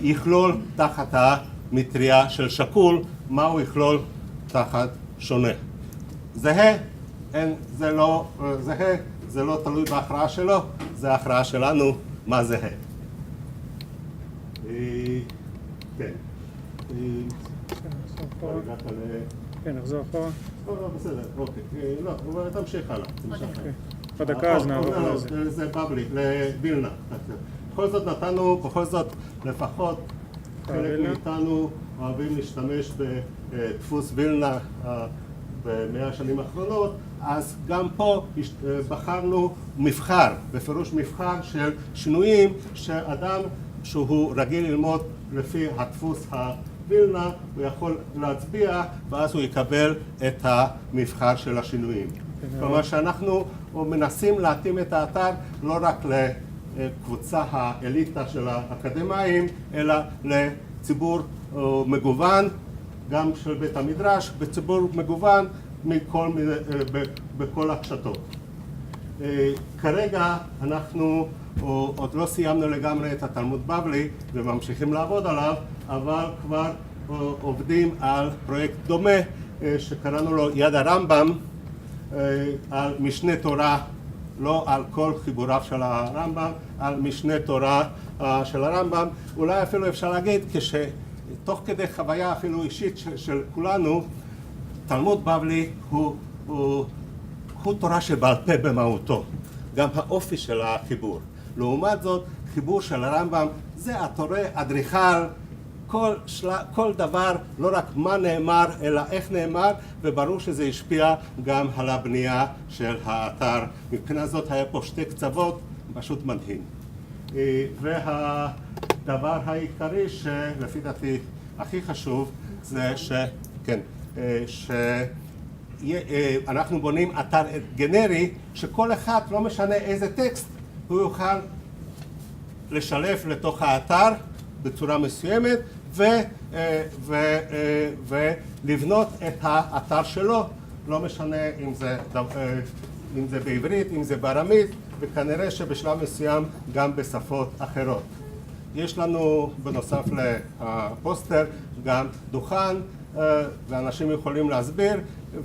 יכלול תחת המטריה של שקול, מה הוא יכלול תחת שונה. זהה, זה לא זהה, זה לא תלוי בהכרעה שלו, זה ההכרעה שלנו מה זהה. כן. כן, נחזור אחורה. לא, בסדר, אוקיי. לא, תמשיך הלאה. בדקה אז נעבור לזה. זה בא לי, לווילנה. בכל זאת נתנו, בכל זאת לפחות חלק מאיתנו אוהבים להשתמש בדפוס וילנה ב100 השנים האחרונות, אז גם פה בחרנו מבחר, בפירוש מבחר של שינויים שאדם שהוא רגיל ללמוד לפי הדפוס הווילנה, הוא יכול להצביע ואז הוא יקבל את המבחר של השינויים. כלומר שאנחנו מנסים להתאים את האתר לא רק לקבוצה האליטה של האקדמאים, אלא לציבור מגוון, גם של בית המדרש, בציבור מגוון בכל הקשתות. כרגע אנחנו עוד לא סיימנו לגמרי את התלמוד בבלי וממשיכים לעבוד עליו, אבל כבר עובדים על פרויקט דומה שקראנו לו יד הרמב"ם, על משנה תורה, לא על כל חיבוריו של הרמב"ם, על משנה תורה של הרמב"ם. אולי אפילו אפשר להגיד, תוך כדי חוויה אפילו אישית של כולנו, תלמוד בבלי הוא תורה שבעל פה במהותו, גם האופי של החיבור. לעומת זאת, חיבור של הרמב"ם זה התורה, אדריכל, כל דבר, לא רק מה נאמר, אלא איך נאמר, וברור שזה השפיע גם על הבנייה של האתר. מבחינה זאת היה פה שתי קצוות, פשוט מדהים. והדבר העיקרי שלפי דעתי הכי חשוב זה שאנחנו בונים אתר גנרי, שכל אחד, לא משנה איזה טקסט, הוא יוכל לשלב לתוך האתר בצורה מסוימת ולבנות את האתר שלו, לא משנה אם זה בעברית, אם זה בארמית, וכנראה שבשלב מסוים גם בשפות אחרות. יש לנו בנוסף לפוסטר גם דוכן, ואנשים יכולים להסביר,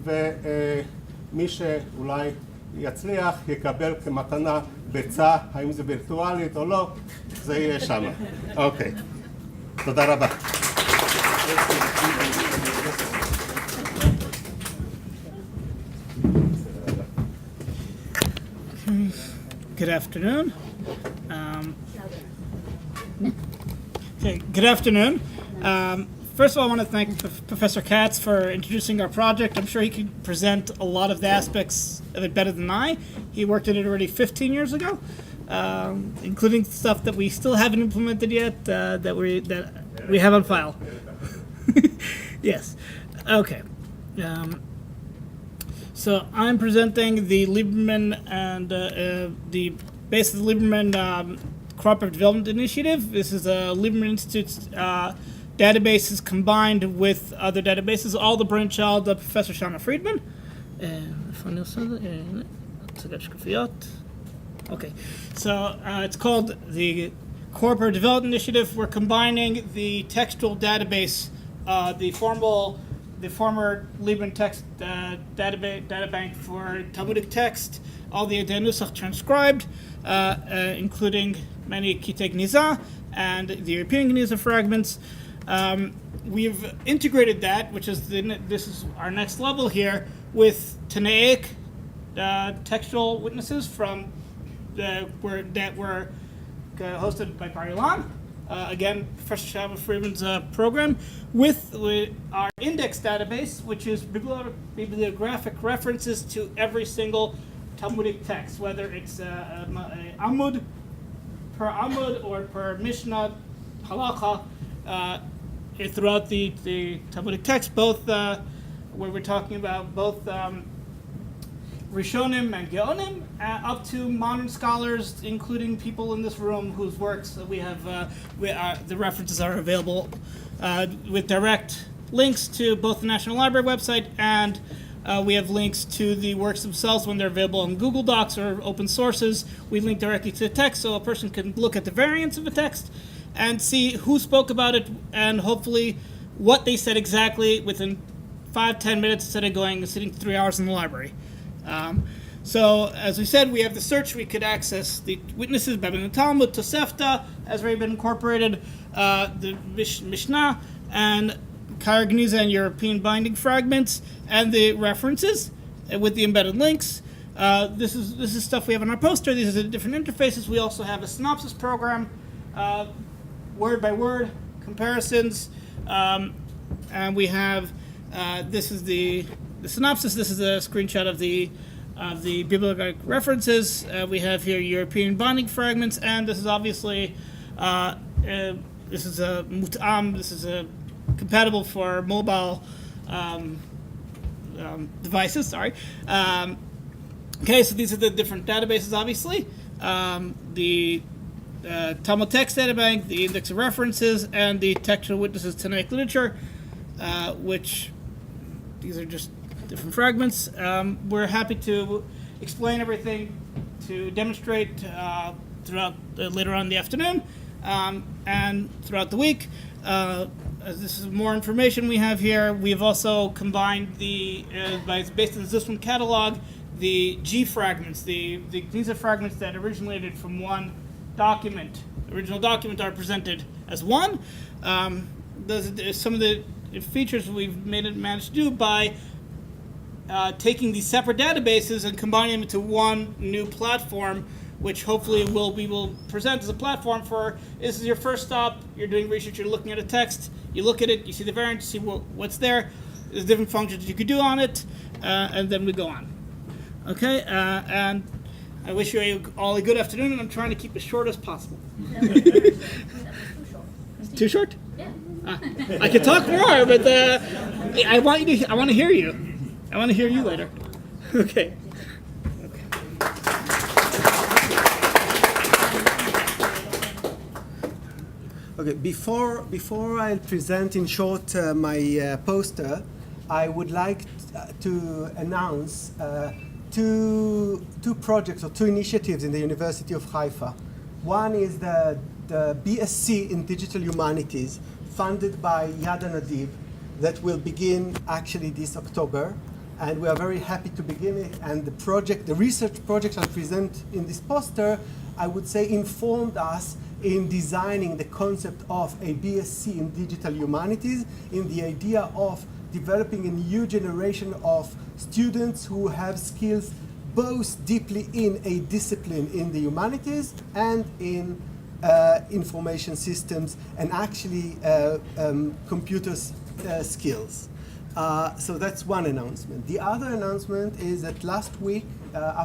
ומי שאולי יצליח יקבל כמתנה ביצה, האם זה וירטואלית או לא, זה יהיה שם. אוקיי, תודה רבה. Good afternoon. Good afternoon. First of all, I want to thank Professor Katz for introducing our project. I'm sure he could present a lot of the aspects of it better than I. He worked at it already 15 years ago, including stuff that we still haven't implemented yet, that we have on file. Yes. Okay. So I'm presenting the Lieberman and the base of the Lieberman Cooperative Development Initiative. This is a Lieberman Institute's databases combined with other databases, all the brainchild of Professor Shana Friedman. Okay, so it's called the Cooperative Development Initiative. We're combining the textual database, the former Lieberman text databank for Talmudic text, all the Edei Nusach transcribed, including many Kitei Gniza and the European Gniza fragments. We've integrated that, which is this is our next level here, with Tanaic textual witnesses from that were hosted by Bar Ilan. Again, Professor Shana Friedman's program, with our index database, which is bibliographic references to every single Talmudic text, whether it's Amud, per Amud, or per Mishnah, Halacha, throughout the Talmudic text, both where we're talking about both Rishonim and Geonim, up to modern scholars, including people in this room whose works we have, the references are available with direct links to both the National Library website, and we have links to the works themselves when they're available in Google Docs or open sources. We link directly to the text so a person can look at the variants of the text and see who spoke about it and hopefully what they said exactly within 5-10 minutes instead of sitting 3 hours in the library. So, as we said, we have the search. We could access the witnesses, Babylon Talmud, Tosefta, has already been incorporated, the Mishnah, and Kara Geniza and European binding fragments, and the references with the embedded links. This is stuff we have on our poster. These are the different interfaces. We also have a synopsis program, word by word comparisons, and we have this is the synopsis. This is a screenshot of the bibliographic references. We have here European binding fragments, and this is obviously this is a mutam. This is a compatible for mobile devices. Sorry. Okay, so these are the different databases. Obviously, the Talmud text databank, the index of references, and the textual witnesses Tanaic literature, which these are just different fragments. We're happy to explain everything, to demonstrate throughout later on in the afternoon and throughout the week. As this is more information we have here, we have also combined based on the Zusman catalog, the G fragments, the Geniza fragments that originated from one document. The original document are presented as one. Some of the features we've managed to do by taking these separate databases and combining them into one new platform, which hopefully we will present as a platform for, this is your first stop, you're doing research, you're looking at a text, you look at it, you see the variant, you see what's there, there's different functions you could do on it, and then we go on. Okay, and I wish you all a good afternoon, and I'm trying to keep as short as possible. Too short? Yeah. I could talk more, but I want to hear you. I want to hear you later. Okay. Okay. Before I present in short my poster, I would like to announce two projects or two initiatives in the University of Haifa. One is the BSc in Digital Humanities, funded by Yad Nadiv, that will begin actually this October, and we are very happy to begin it. And the research project I present in this poster, I would say, informed us in designing the concept of a BSc in Digital Humanities, in the idea of developing a new generation of students who have skills both deeply in a discipline in the humanities and in information systems and actually computer So that's one announcement. The other announcement is that last week, a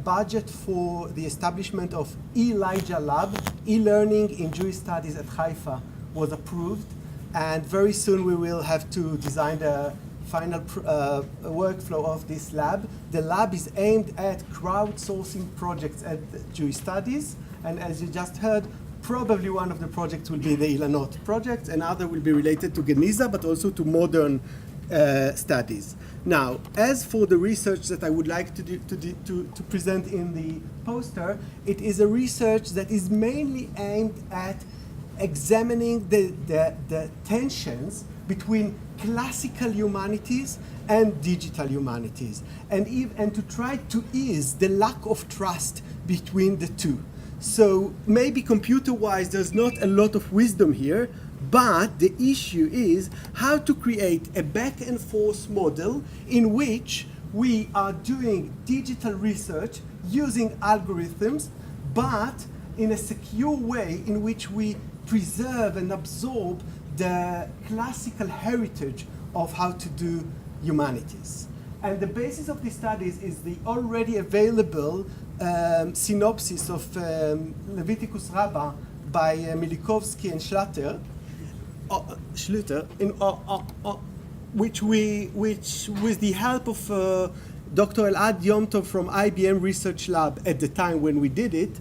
budget for the establishment of Elijah Lab, e-learning in Jewish studies at Haifa, was approved. And very soon we will have to design the final workflow of this lab. The lab is aimed at crowdsourcing projects at Jewish studies. And as you just heard, probably one of the projects will be the Ilanot project, and other will be related to Geniza, but also to modern studies. Now, as for the research that I would like to present in the poster, it is a research that is mainly aimed at examining the tensions between classical humanities and digital humanities, and to try to ease the lack of trust between the two. So maybe computer-wise there's not a lot of wisdom here, but the issue is how to create a back and forth model in which we are doing digital research using algorithms, but in a secure way in which we preserve and absorb the classical heritage of how to do humanities. And the basis of these studies is the already available synopsis of Leviticus Rabbah by Milikowsky and Schluter, which with the help of Dr. Elad Yom Tov from IBM Research Lab at the time when we did it,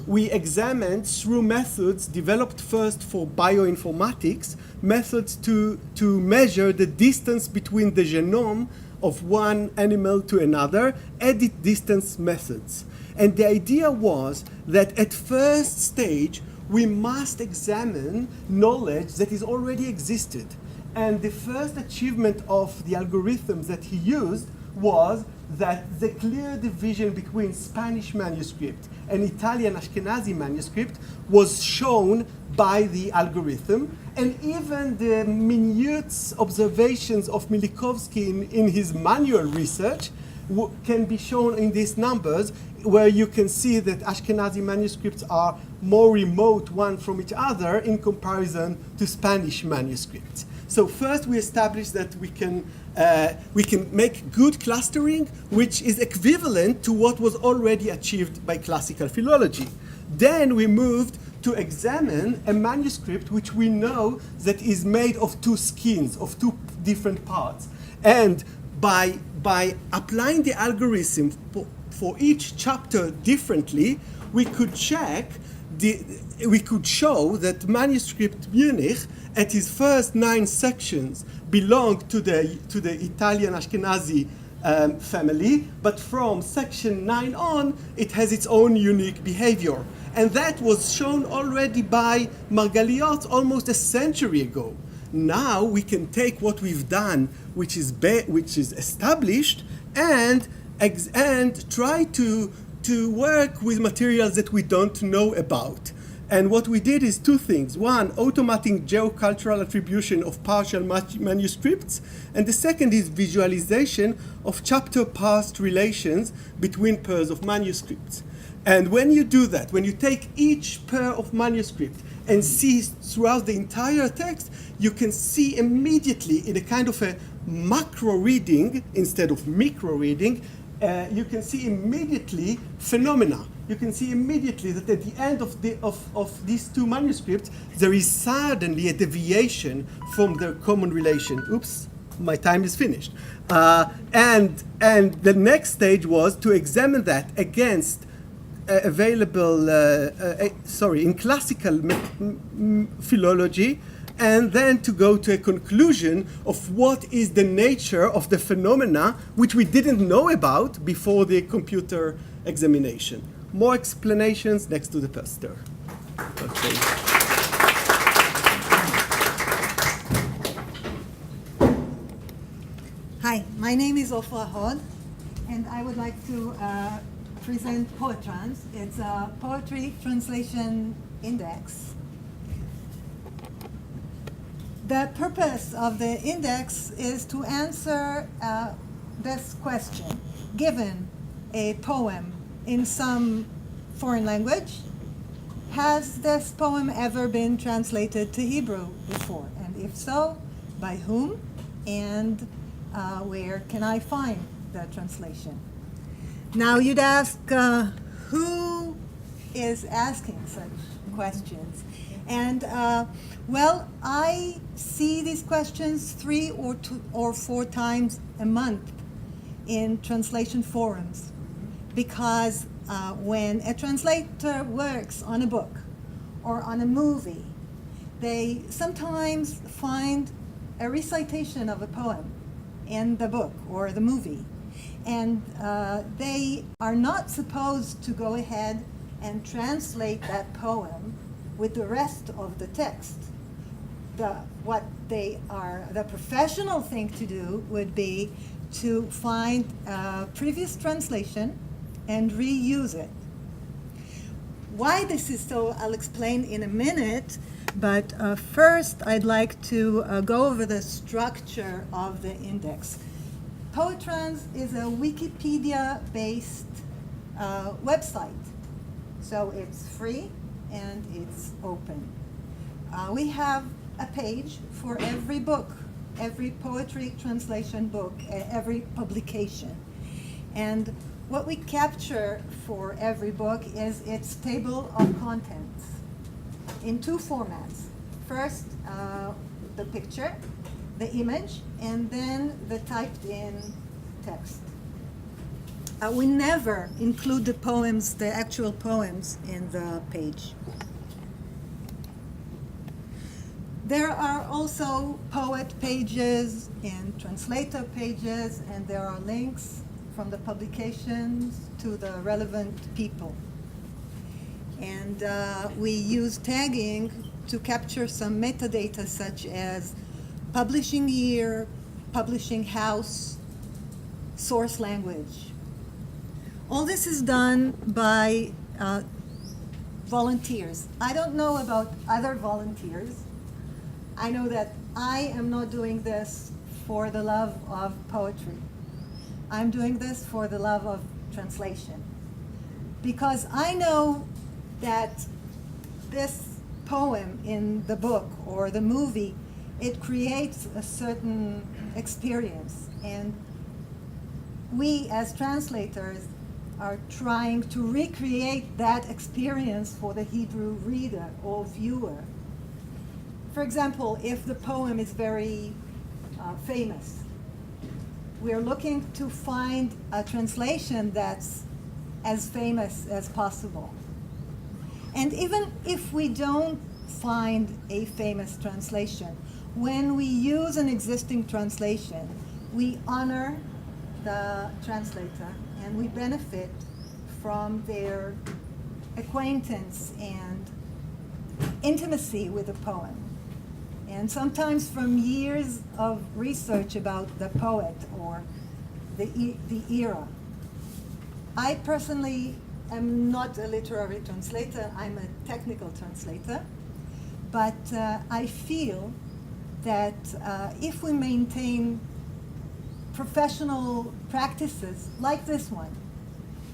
we examined through methods developed first for bioinformatics, methods to measure the distance between the genome of one animal to another, edit distance methods. And the idea was that at first stage, we must examine knowledge that is already existed. And the first achievement of the algorithms that he used was that the clear division between Spanish manuscript and Italian Ashkenazi manuscript was shown by the algorithm, and even the minute observations of Milikowsky in his manual research can be shown in these numbers, where you can see that Ashkenazi manuscripts are more remote one from each other in comparison to Spanish manuscripts. So first we established that we can make good clustering, which is equivalent to what was already achieved by classical philology. Then we moved to examine a manuscript which we know that is made of two skins, of two different parts. And by applying the algorithm for each chapter differently, we could show that manuscript Munich at his first 9 sections belonged to the Italian Ashkenazi family, but from section 9 on, it has its own unique behavior. And that was shown already by Margaliot almost a century ago. Now we can take what we've done, which is established, and try to work with materials that we don't know about. And what we did is 2 things. One, automating geocultural attribution of partial manuscripts, and the second is visualization of chapter-past relations between pairs of manuscripts. And when you do that, when you take each pair of manuscript and see throughout the entire text, you can see immediately in a kind of a macro reading instead of micro reading, you can see immediately phenomena. You can see immediately that at the end of these 2 manuscripts, there is suddenly a deviation from their common relation. Oops, my time is finished. And the next stage was to examine that against in classical philology, and then to go to a conclusion of what is the nature of the phenomena which we didn't know about before the computer examination. More explanations next to the poster. Okay. Hi, my name is Ofra Hod, and I would like to present Poetrans. It's a poetry translation index. The purpose of the index is to answer this question. Given a poem in some foreign language, has this poem ever been translated to Hebrew before? And if so, by whom? And where can I find the translation? Now you'd ask, who is asking such questions? And well, I see these questions 3 or 4 times a month in translation forums, because when a translator works on a book or on a movie, they sometimes find a recitation of a poem in the book or the movie. And they are not supposed to go ahead and translate that poem with the rest of the text. The professional thing to do would be to find a previous translation and reuse it. Why this is so, I'll explain in a minute, but first I'd like to go over the structure of the index. Poetrans is a Wikipedia-based website, so it's free and it's open. We have a page for every book, every poetry translation book, every publication. And what we capture for every book is its table of contents in 2 formats. First, the picture, the image, and then the typed in text. We never include the poems, the actual poems, in the page. There are also poet pages and translator pages, and there are links from the publications to the relevant people. And we use tagging to capture some metadata such as publishing year, publishing house, source language. All this is done by volunteers. I don't know about other volunteers. I know that I am not doing this for the love of poetry. I'm doing this for the love of translation. Because I know that this poem in the book or the movie, it creates a certain experience. And we as translators are trying to recreate that experience for the Hebrew reader or viewer. For example, if the poem is very famous, we're looking to find a translation that's as famous as possible. And even if we don't find a famous translation, when we use an existing translation, we honor the translator and we benefit from their acquaintance and intimacy with the poem. And sometimes from years of research about the poet or the era. I personally am not a literary translator, I'm a technical translator, but I feel that if we maintain professional practices like this one,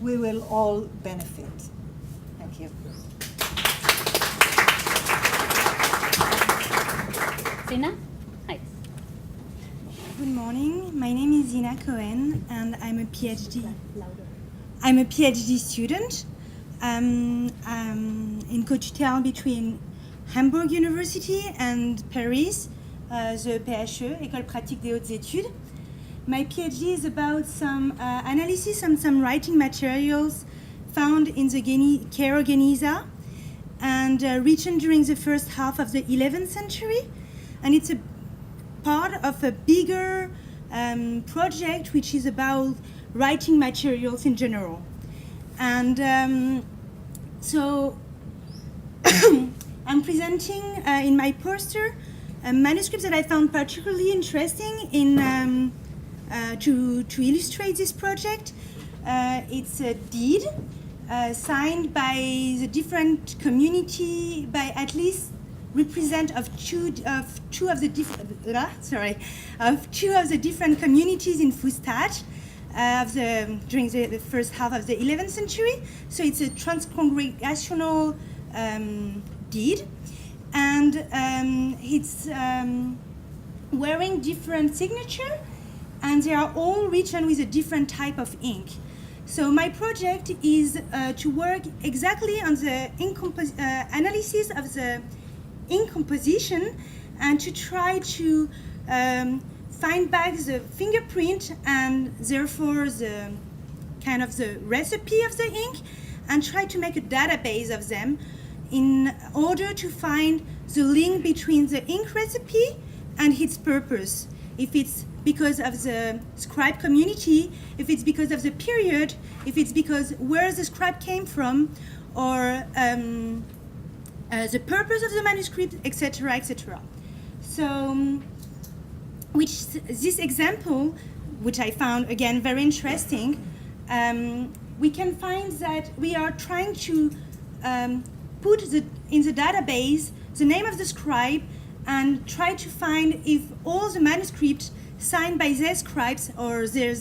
we will all benefit. Thank you. Zina? Hi. Good morning. My name is Gina Cohen, and I'm a PhD. I'm a PhD student in co-tutel between Hamburg University and Paris, the PHE, École Pratique des Hautes Études. My PhD is about some analysis on some writing materials found in the Karo Geniza and written during the first half of the 11th century. And it's a part of a bigger project which is about writing materials in general. And so I'm presenting in my poster a manuscript that I found particularly interesting in to illustrate this project. It's a deed signed by the different community, by at least represent of two of the different communities in Fustat during the first half of the 11th century. So it's a transcongregational deed, and it's wearing different signature, and they are all written with a different type of ink. So my project is to work exactly on the analysis of the ink composition and to try to find back the fingerprint and therefore the kind of the recipe of the ink, and try to make a database of them in order to find the link between the ink recipe and its purpose. If it's because of the scribe community, if it's because of the period, if it's because where the scribe came from, or the purpose of the manuscript, etc., etc. So, this example, which I found again very interesting, we can find that we are trying to put in the database the name of the scribe and try to find if all the manuscripts signed by their scribes or their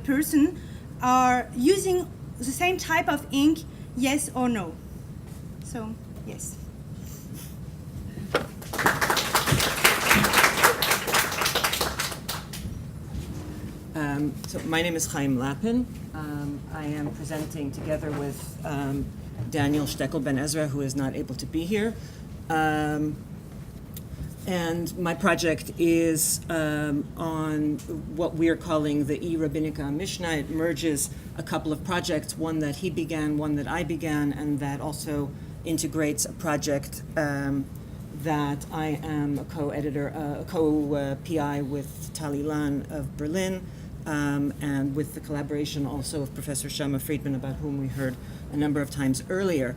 person are using the same type of ink, yes or no. So, yes. So my name is Chaim Lapin. I am presenting together with Daniel Steckel Ben Ezra, who is not able to be here. And my project is on what we're calling the E-Rabbinica Mishnah. It merges a couple of projects, one that he began, one that I began, and that also integrates a project that I am a co-editor, a co-PI with Tali Lan of Berlin, and with the collaboration also of Professor Shama Friedman, about whom we heard a number of times earlier.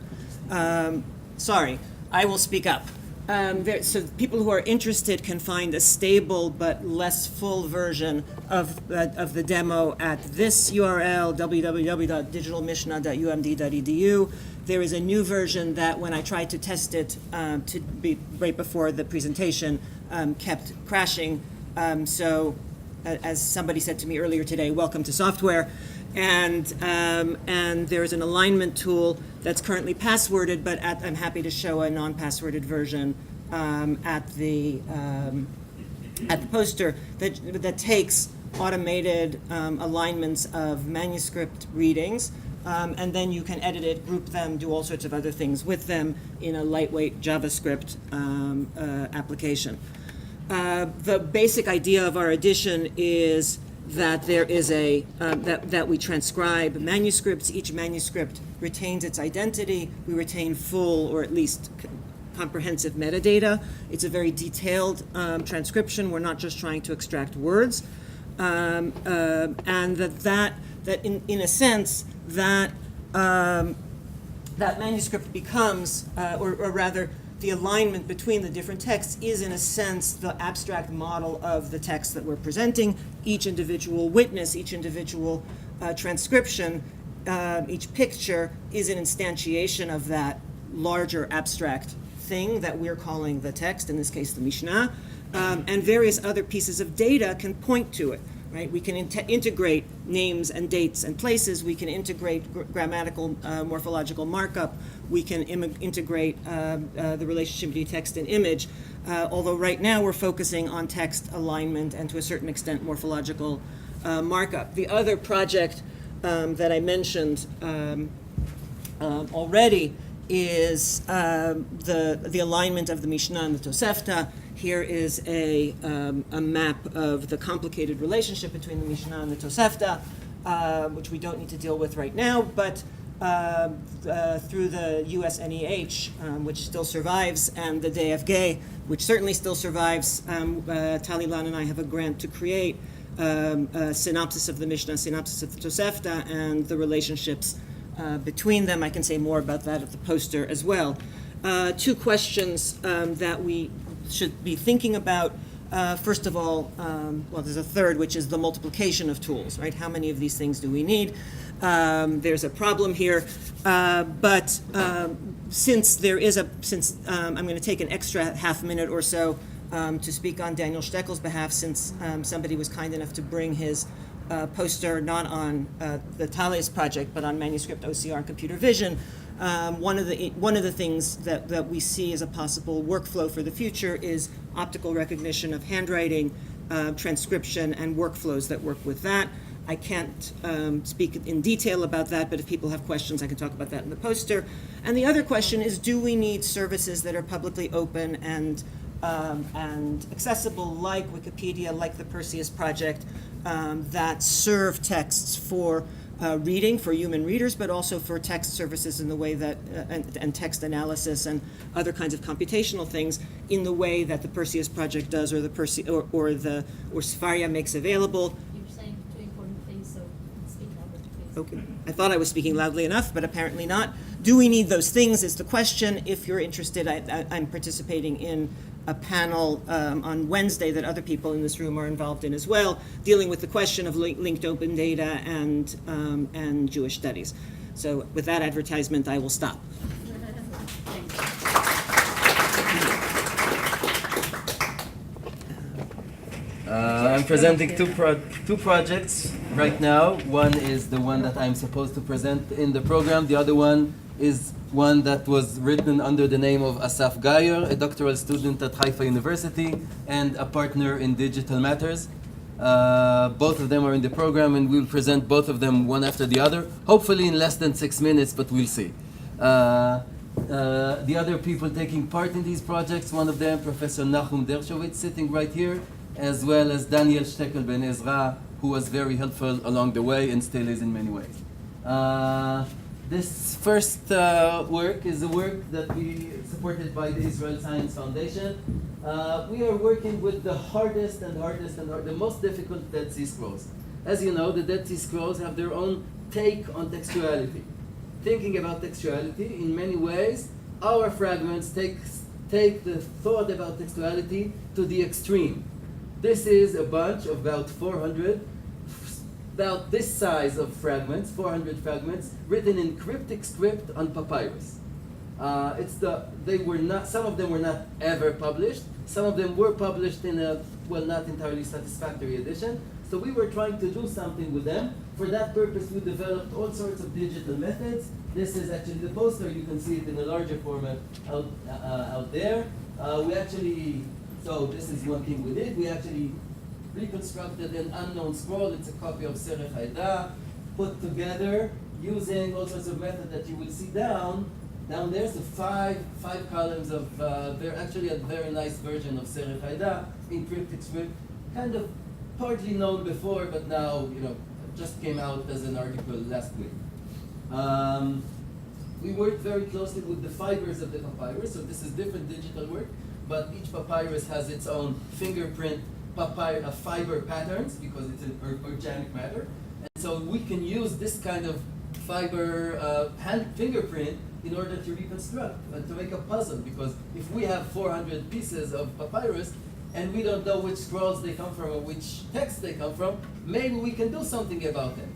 Sorry, I will speak up. So people who are interested can find a stable but less full version of the demo at this URL, www.digitalmishnah.umd.edu. There is a new version that when I tried to test it to be right before the presentation kept crashing. So as somebody said to me earlier today, welcome to software. And there is an alignment tool that's currently passworded, but I'm happy to show a non-passworded version at the poster that takes automated alignments of manuscript readings, and then you can edit it, group them, do all sorts of other things with them in a lightweight JavaScript application. The basic idea of our edition is that there is that we transcribe manuscripts. Each manuscript retains its identity. We retain full, or at least comprehensive metadata. It's a very detailed transcription. We're not just trying to extract words. And that in a sense, that manuscript becomes, or rather, the alignment between the different texts is, in a sense, the abstract model of the text that we're presenting. Each individual witness, each individual transcription, each picture is an instantiation of that larger abstract thing that we're calling the text, in this case the Mishnah, and various other pieces of data can point to it. Right? We can integrate names and dates and places. We can integrate grammatical, morphological markup. We can integrate the relationship between text and image. Although right now we're focusing on text alignment and to a certain extent morphological markup. The other project that I mentioned already is the alignment of the Mishnah and the Tosefta. Here is a map of the complicated relationship between the Mishnah and the Tosefta, which we don't need to deal with right now, but through the USNEH, which still survives, and the DFG, which certainly still survives, Talilan and I have a grant to create a synopsis of the Mishnah, synopsis of the Tosefta, and the relationships between them. I can say more about that at the poster as well. Two questions that we should be thinking about. First of all, well, there's a third, which is the multiplication of tools, right? How many of these things do we need? There's a problem here, but since I'm going to take an extra half minute or so to speak on Daniel Steckel's behalf, since somebody was kind enough to bring his poster not on the Thales project, but on manuscript OCR and computer vision. One of the things that we see as a possible workflow for the future is optical recognition of handwriting, transcription, and workflows that work with that. I can't speak in detail about that, but if people have questions, I can talk about that in the poster. And the other question is, do we need services that are publicly open and accessible, like Wikipedia, like the Perseus Project, that serve texts for reading for human readers, but also for text services in the way that, and text analysis and other kinds of computational things in the way that the Perseus Project does, or or Sefaria makes available. You're saying two important things, so speak louder, please. Okay. I thought I was speaking loudly enough, but apparently not. Do we need those things is the question. If you're interested, I'm participating in a panel on Wednesday that other people in this room are involved in as well, dealing with the question of linked open data and Jewish studies. So with that advertisement, I will stop. I'm presenting two projects right now. One is the one that I'm supposed to present in the program. The other one is one that was written under the name of Asaf Gaia, a doctoral student at Haifa University and a partner in Digital Matters. Both of them are in the program, and we'll present both of them one after the other, hopefully in less than 6 minutes, but we'll see. The other people taking part in these projects, one of them, Professor Nachum Dershowitz, sitting right here, as well as Daniel Steckel Ben Ezra, who was very helpful along the way and still is in many ways. This first work is a work that we supported by the Israel Science Foundation. We are working with the hardest and the most difficult Dead Sea Scrolls. As you know, the Dead Sea Scrolls have their own take on textuality. Thinking about textuality in many ways, our fragments take the thought about textuality to the extreme. This is a bunch of about 400, about this size of fragments, 400 fragments, written in cryptic script on papyrus. Some of them were not ever published. Some of them were published in a, well, not entirely satisfactory edition. So we were trying to do something with them. For that purpose, we developed all sorts of digital methods. This is actually the poster. You can see it in a larger format out there. So this is one thing we did. We actually reconstructed an unknown scroll. It's a copy of Serech Haida, put together using all sorts of methods that you will see down there. So five columns of, they're actually a very nice version of Serech Haida in cryptic script, kind of partly known before, but now, just came out as an article last week. We worked very closely with the fibers of the papyrus, so this is different digital work, but each papyrus has its own fingerprint fiber patterns because it's an organic matter. And so we can use this kind of fiber hand fingerprint in order to reconstruct and to make a puzzle, because if we have 400 pieces of papyrus and we don't know which scrolls they come from or which text they come from, maybe we can do something about them.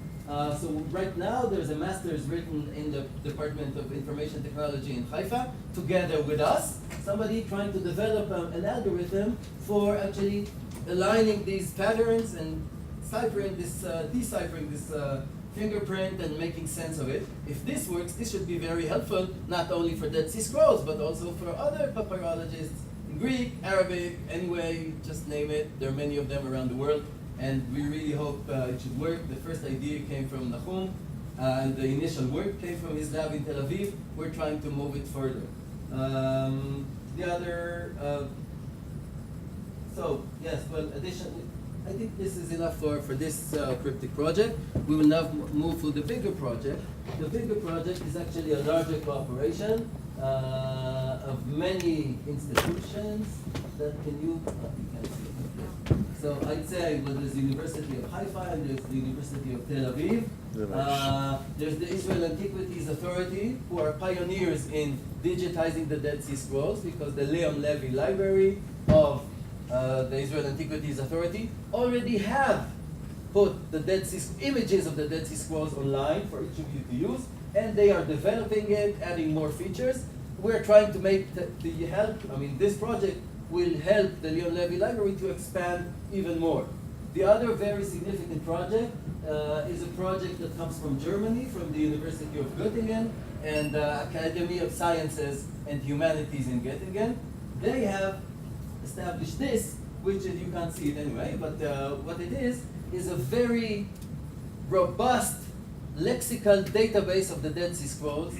So right now there's a master's written in the Department of Information Technology in Haifa, together with us, somebody trying to develop an algorithm for actually aligning these patterns and deciphering this fingerprint and making sense of it. If this works, this should be very helpful, not only for Dead Sea Scrolls, but also for other papyrologists in Greek, Arabic, anyway, just name it. There are many of them around the world, and we really hope it should work. The first idea came from Nahum, and the initial work came from his lab in Tel Aviv. We're trying to move it further. Additionally, I think this is enough for this cryptic project. We will now move to the bigger project. The bigger project is actually a larger cooperation of many institutions that can you can't see it. So I'd say, well, there's the University of Haifa and there's the University of Tel Aviv. There's the Israel Antiquities Authority, who are pioneers in digitizing the Dead Sea Scrolls, because the Leon Levy Library of the Israel Antiquities Authority already have put the images of the Dead Sea Scrolls online for each of you to use, and they are developing it, adding more features. We're trying to make this project will help the Leon Levy Library to expand even more. The other very significant project is a project that comes from Germany, from the University of Göttingen and the Academy of Sciences and Humanities in Göttingen. They have established this, which you can't see it anyway, but what it is a very robust lexical database of the Dead Sea Scrolls,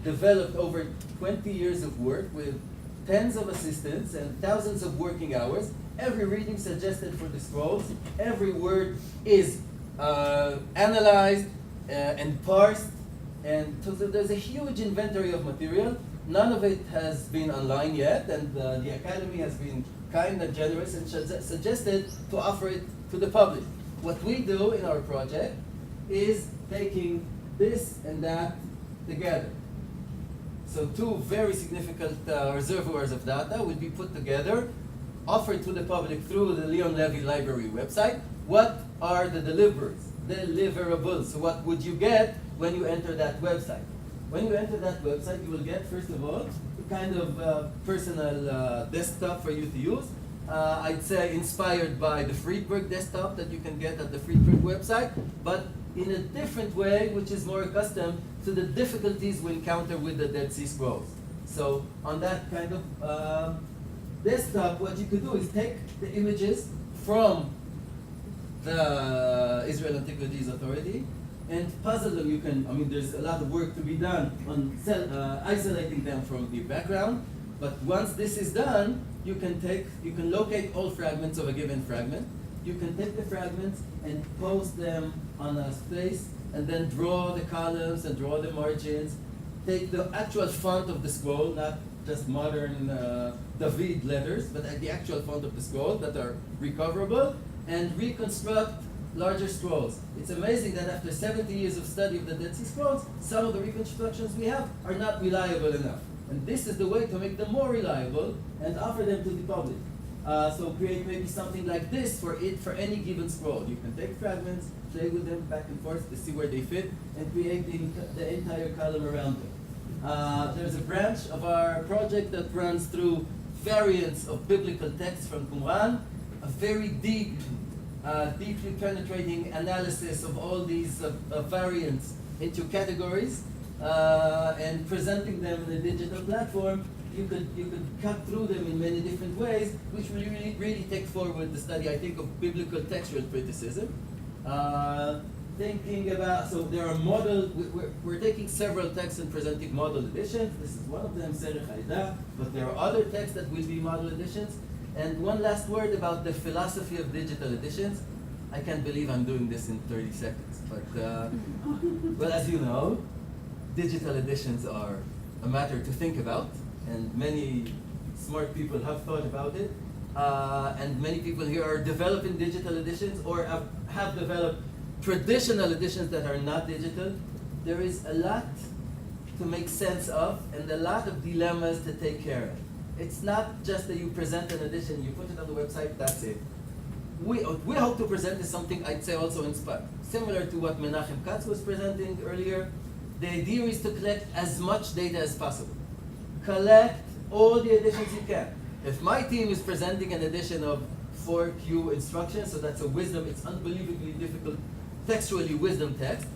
developed over 20 years of work with tens of assistants and thousands of working hours. Every reading suggested for the scrolls, every word is analyzed and parsed, and so there's a huge inventory of material. None of it has been online yet, and the Academy has been kind and generous and suggested to offer it to the public. What we do in our project is taking this and that together. So two very significant reservoirs of data will be put together, offered to the public through the Leon Levy Library website. What are the deliverables? So what would you get when you enter that website? When you enter that website, you will get, first of all, a kind of personal desktop for you to use. I'd say inspired by the Friedberg desktop that you can get at the Friedberg website, but in a different way, which is more accustomed to the difficulties we encounter with the Dead Sea Scrolls. So on that kind of desktop, what you could do is take the images from the Israel Antiquities Authority and puzzle them. There's a lot of work to be done on isolating them from the background, but once this is done, you can locate all fragments of a given fragment. You can take the fragments and post them on a space, and then draw the columns and draw the margins. Take the actual font of the scroll, not just modern David letters, but the actual font of the scroll that are recoverable, and reconstruct larger scrolls. It's amazing that after 70 years of study of the Dead Sea Scrolls, some of the reconstructions we have are not reliable enough. And this is the way to make them more reliable and offer them to the public. So create maybe something like this for any given scroll. You can take fragments, play with them back and forth to see where they fit, and create the entire column around them. There's a branch of our project that runs through variants of biblical texts from Qumran, a very deeply penetrating analysis of all these variants into categories, and presenting them in a digital platform. You could cut through them in many different ways, which will really take forward the study, I think, of biblical textual criticism. Thinking about, so there are we're taking several texts and presenting model editions. This is one of them, Serech Haida, but there are other texts that will be model editions. And one last word about the philosophy of digital editions. I can't believe I'm doing this in 30 seconds, but well, as you know, digital editions are a matter to think about, and many smart people have thought about it, and many people here are developing digital editions or have developed traditional editions that are not digital. There is a lot to make sense of and a lot of dilemmas to take care of. It's not just that you present an edition, you put it on the website, that's it. We hope to present is something I'd say also inspired. Similar to what Menachem Katz was presenting earlier, the idea is to collect as much data as possible. Collect all the editions you can. If my team is presenting an edition of 4Q instructions, so that's a wisdom, it's unbelievably difficult, textually wisdom text,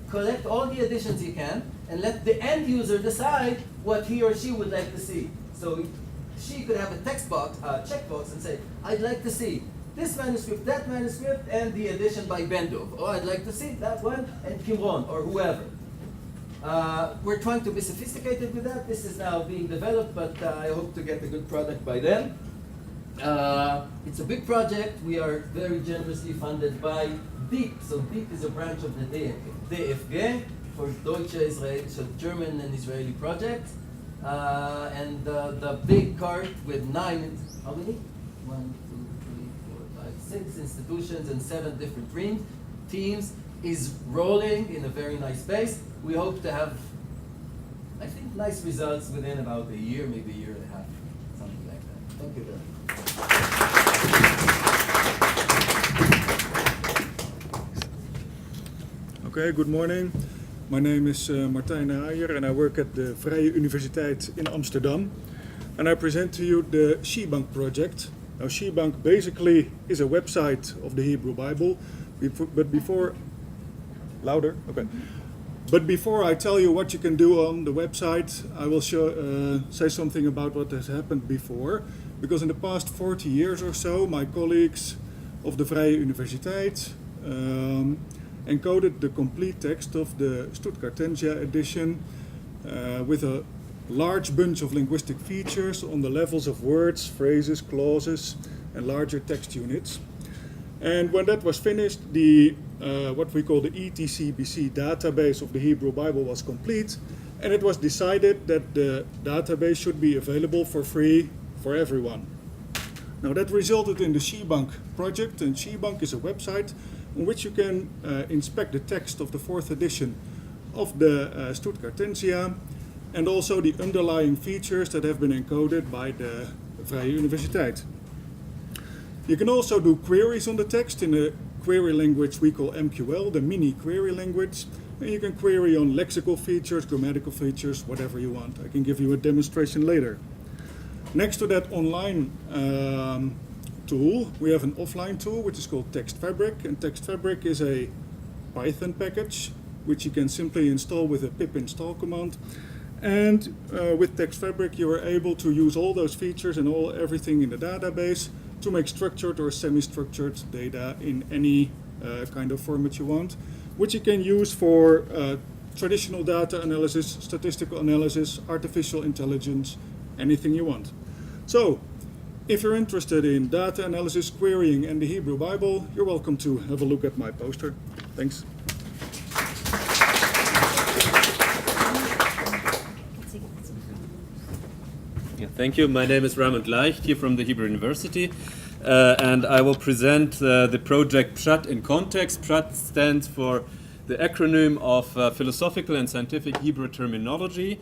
collect all the editions you can and let the end user decide what he or she would like to see. So she could have a checkbox and say, I'd like to see this manuscript, that manuscript, and the edition by Bendov. Or I'd like to see that one and Kimron, or whoever. We're trying to be sophisticated with that. This is now being developed, but I hope to get a good product by then. It's a big project. We are very generously funded by DEEP. So DEEP is a branch of the DFG for Deutsche Israel, so German and Israeli project. And the big cart with 9, how many? 1, 2, 3, 4, 5, 6 institutions and 7 different teams is rolling in a very nice pace. We hope to have, I think, nice results within about a year, maybe a year and a half, something like that. Thank you very much. Okay, good morning. My name is Martijn Ayer and I work at the Vrije Universiteit in Amsterdam. And I present to you the Shebank project. Now, Shebank basically is a website of the Hebrew Bible, but before, louder? Okay. But before I tell you what you can do on the website, I will say something about what has happened before. Because in the past 40 years or so, my colleagues of the Vrije Universiteit encoded the complete text of the Stuttgartensia edition with a large bunch of linguistic features on the levels of words, phrases, clauses, and larger text units. And when that was finished, the what we call the ETCBC database of the Hebrew Bible was complete, and it was decided that the database should be available for free for everyone. Now that resulted in the Shebank project, and Shebank is a website on which you can inspect the text of the 4th edition of the Stuttgartensia, and also the underlying features that have been encoded by the Vrije Universiteit. You can also do queries on the text in a query language we call MQL, the mini query language. And you can query on lexical features, grammatical features, whatever you want. I can give you a demonstration later. Next to that online tool, we have an offline tool which is called Text Fabric. And Text Fabric is a Python package which you can simply install with a pip install command. And with Text Fabric you are able to use all those features and everything in the database to make structured or semi-structured data in any kind of format you want, which you can use for traditional data analysis, statistical analysis, artificial intelligence, anything you want. So, if you're interested in data analysis, querying, and the Hebrew Bible, you're welcome to have a look at my poster. Thanks. Yeah, thank you. My name is Raymond Leicht here from the Hebrew University. and I will present the project Pshat in Context. Pshat stands for the acronym of Philosophical and Scientific Hebrew Terminology.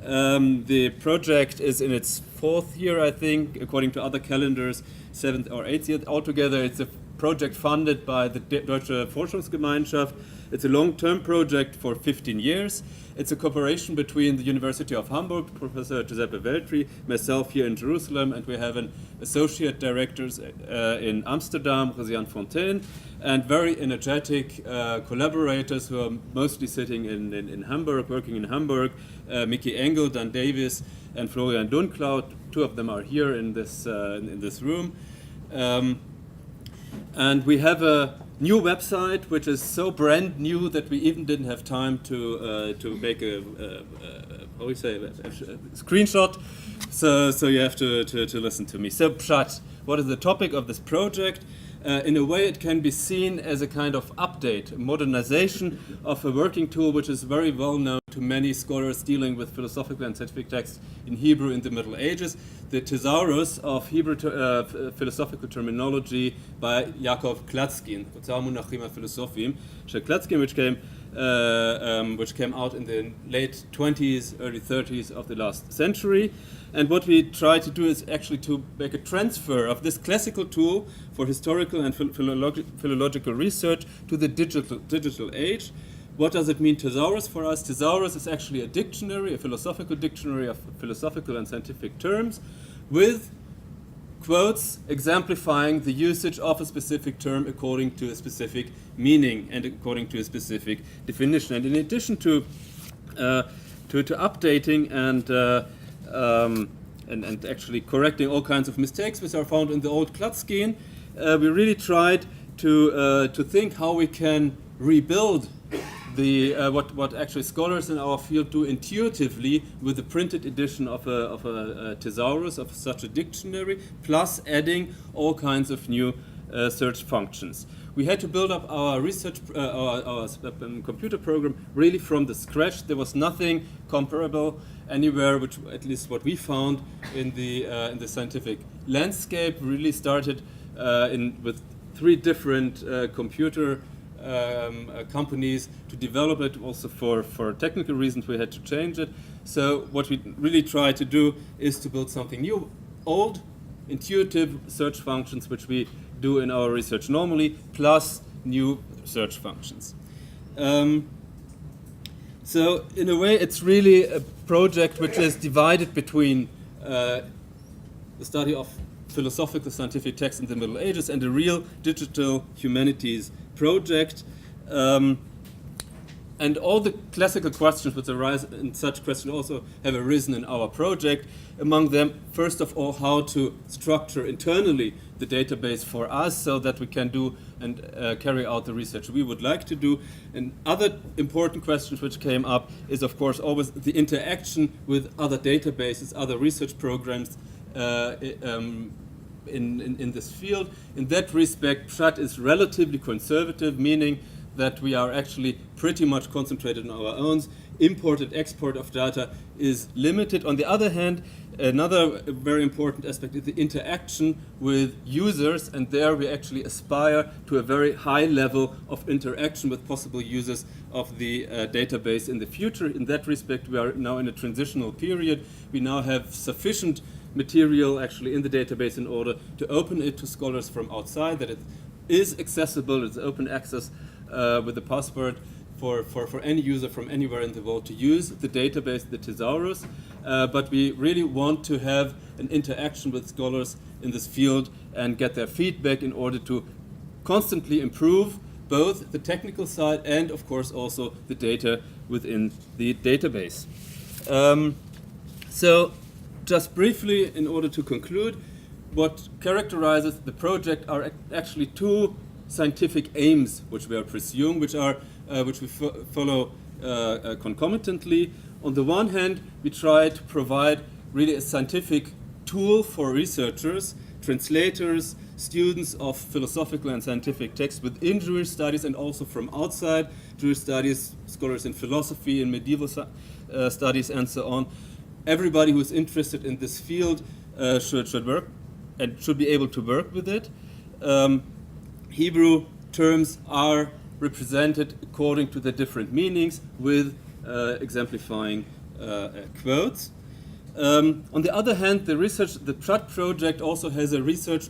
The project is in its 4th year, I think, according to other calendars, 7th or 8th year altogether. It's a project funded by the Deutsche Forschungsgemeinschaft. It's a long-term project for 15 years. It's a cooperation between the University of Hamburg, Professor Giuseppe Veltri, myself here in Jerusalem, and we have an associate directors in Amsterdam, Rosiane Fontaine, and very energetic collaborators who are mostly sitting in Hamburg, working in Hamburg, Mickey Engel, Dan Davis, and Florian Dunclaut. 2 of them are here in this room. And we have a new website, which is so brand new that we even didn't have time to make a screenshot. So you have to listen to me. So Pshat, what is the topic of this project? In a way, it can be seen as a kind of update, modernization of a working tool which is very well known to many scholars dealing with philosophical and scientific texts in Hebrew in the Middle Ages, the Thesaurus of Hebrew philosophical terminology by Yaakov Klatskin, which came out in the late 20s, early 30s of the last century. And what we try to do is actually to make a transfer of this classical tool for historical and philological research to the digital age. What does it mean, thesaurus, for us? Thesaurus is actually a dictionary, a philosophical dictionary of philosophical and scientific terms, with quotes exemplifying the usage of a specific term according to a specific meaning and according to a specific definition. And in addition to updating and actually correcting all kinds of mistakes which are found in the old Klatskin, we really tried to think how we can rebuild what actually scholars in our field do intuitively with the printed edition of a thesaurus, of such a dictionary, plus adding all kinds of new search functions. We had to build up our research, our computer program really from the scratch. There was nothing comparable anywhere, which at least what we found in the scientific landscape. We really started with 3 different computer companies to develop it. Also for technical reasons we had to change it. So what we really try to do is to build something new, old, intuitive search functions which we do in our research normally, plus new search functions. So in a way it's really a project which is divided between the study of philosophical scientific texts in the Middle Ages and a real digital humanities project. And all the classical questions which arise in such questions also have arisen in our project. Among them, first of all, how to structure internally the database for us so that we can do and carry out the research we would like to do. And other important questions which came up is, of course, always the interaction with other databases, other research programs in this field. In that respect, Pshat is relatively conservative, meaning that we are actually pretty much concentrated on our own. Import and export of data is limited. On the other hand, another very important aspect is the interaction with users, and there we actually aspire to a very high level of interaction with possible users of the database in the future. In that respect, we are now in a transitional period. We now have sufficient material actually in the database in order to open it to scholars from outside, that it is accessible, it's open access with the password for any user from anywhere in the world to use the database, the thesaurus. But we really want to have an interaction with scholars in this field and get their feedback in order to constantly improve both the technical side and, of course, also the data within the database. So just briefly, in order to conclude, what characterizes the project are actually 2 scientific aims which we are pursuing, which we follow concomitantly. On the one hand, we try to provide really a scientific tool for researchers, translators, students of philosophical and scientific texts within Jewish studies and also from outside Jewish studies, scholars in philosophy, in medieval studies, and so on. Everybody who is interested in this field should work and should be able to work with it. Hebrew terms are represented according to the different meanings with exemplifying quotes. On the other hand, the Prat project also has a research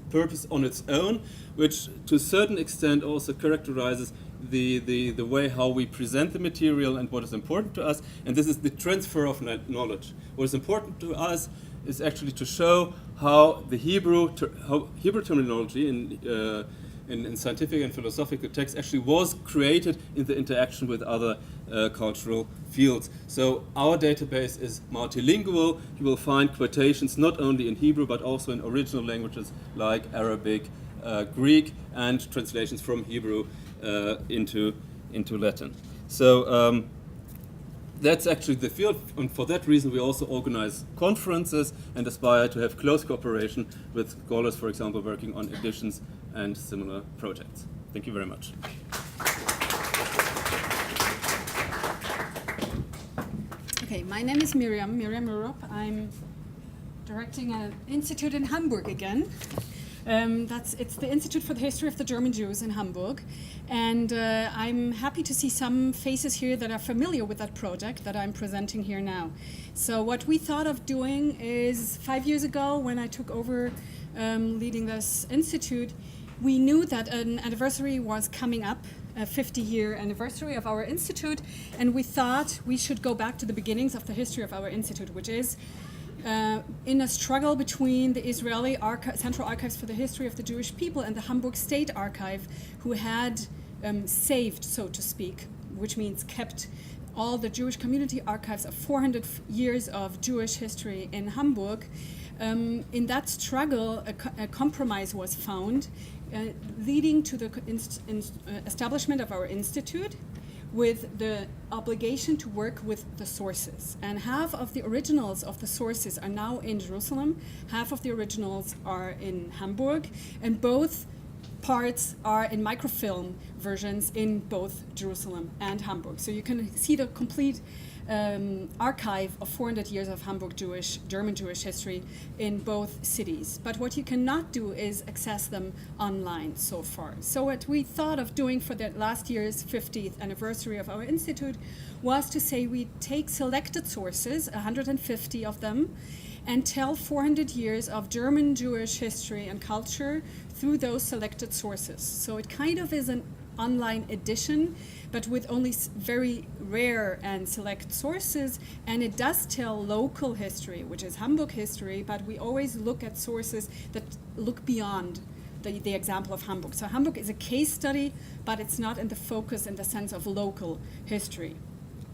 purpose on its own, which to a certain extent also characterizes the way how we present the material and what is important to us, and this is the transfer of knowledge. What is important to us is actually to show how the Hebrew terminology in scientific and philosophical texts actually was created in the interaction with other cultural fields. So our database is multilingual. You will find quotations not only in Hebrew but also in original languages like Arabic, Greek, and translations from Hebrew into Latin. So that's actually the field, and for that reason we also organize conferences and aspire to have close cooperation with scholars, for example, working on editions and similar projects. Thank you very much. Okay, my name is Miriam Rurup. I'm directing an institute in Hamburg again. It's the Institute for the History of the German Jews in Hamburg. And I'm happy to see some faces here that are familiar with that project that I'm presenting here now. So what we thought of doing is 5 years ago when I took over leading this institute, we knew that an anniversary was coming up, a 50-year anniversary of our institute, and we thought we should go back to the beginnings of the history of our institute, which is in a struggle between the Israeli Central Archives for the History of the Jewish People and the Hamburg State Archive, who had saved, so to speak, which means kept all the Jewish community archives of 400 years of Jewish history in Hamburg. In that struggle, a compromise was found, leading to the establishment of our institute, with the obligation to work with the sources. And half of the originals of the sources are now in Jerusalem, half of the originals are in Hamburg, and both parts are in microfilm versions in both Jerusalem and Hamburg. So you can see the complete archive of 400 years of Hamburg German Jewish history in both cities. But what you cannot do is access them online so far. So what we thought of doing for the last year's 50th anniversary of our institute was to say we take selected sources, 150 of them, and tell 400 years of German Jewish history and culture through those selected sources. So it kind of is an online edition, but with only very rare and select sources, and it does tell local history, which is Hamburg history, but we always look at sources that look beyond the example of Hamburg. So Hamburg is a case study, but it's not in the focus in the sense of local history.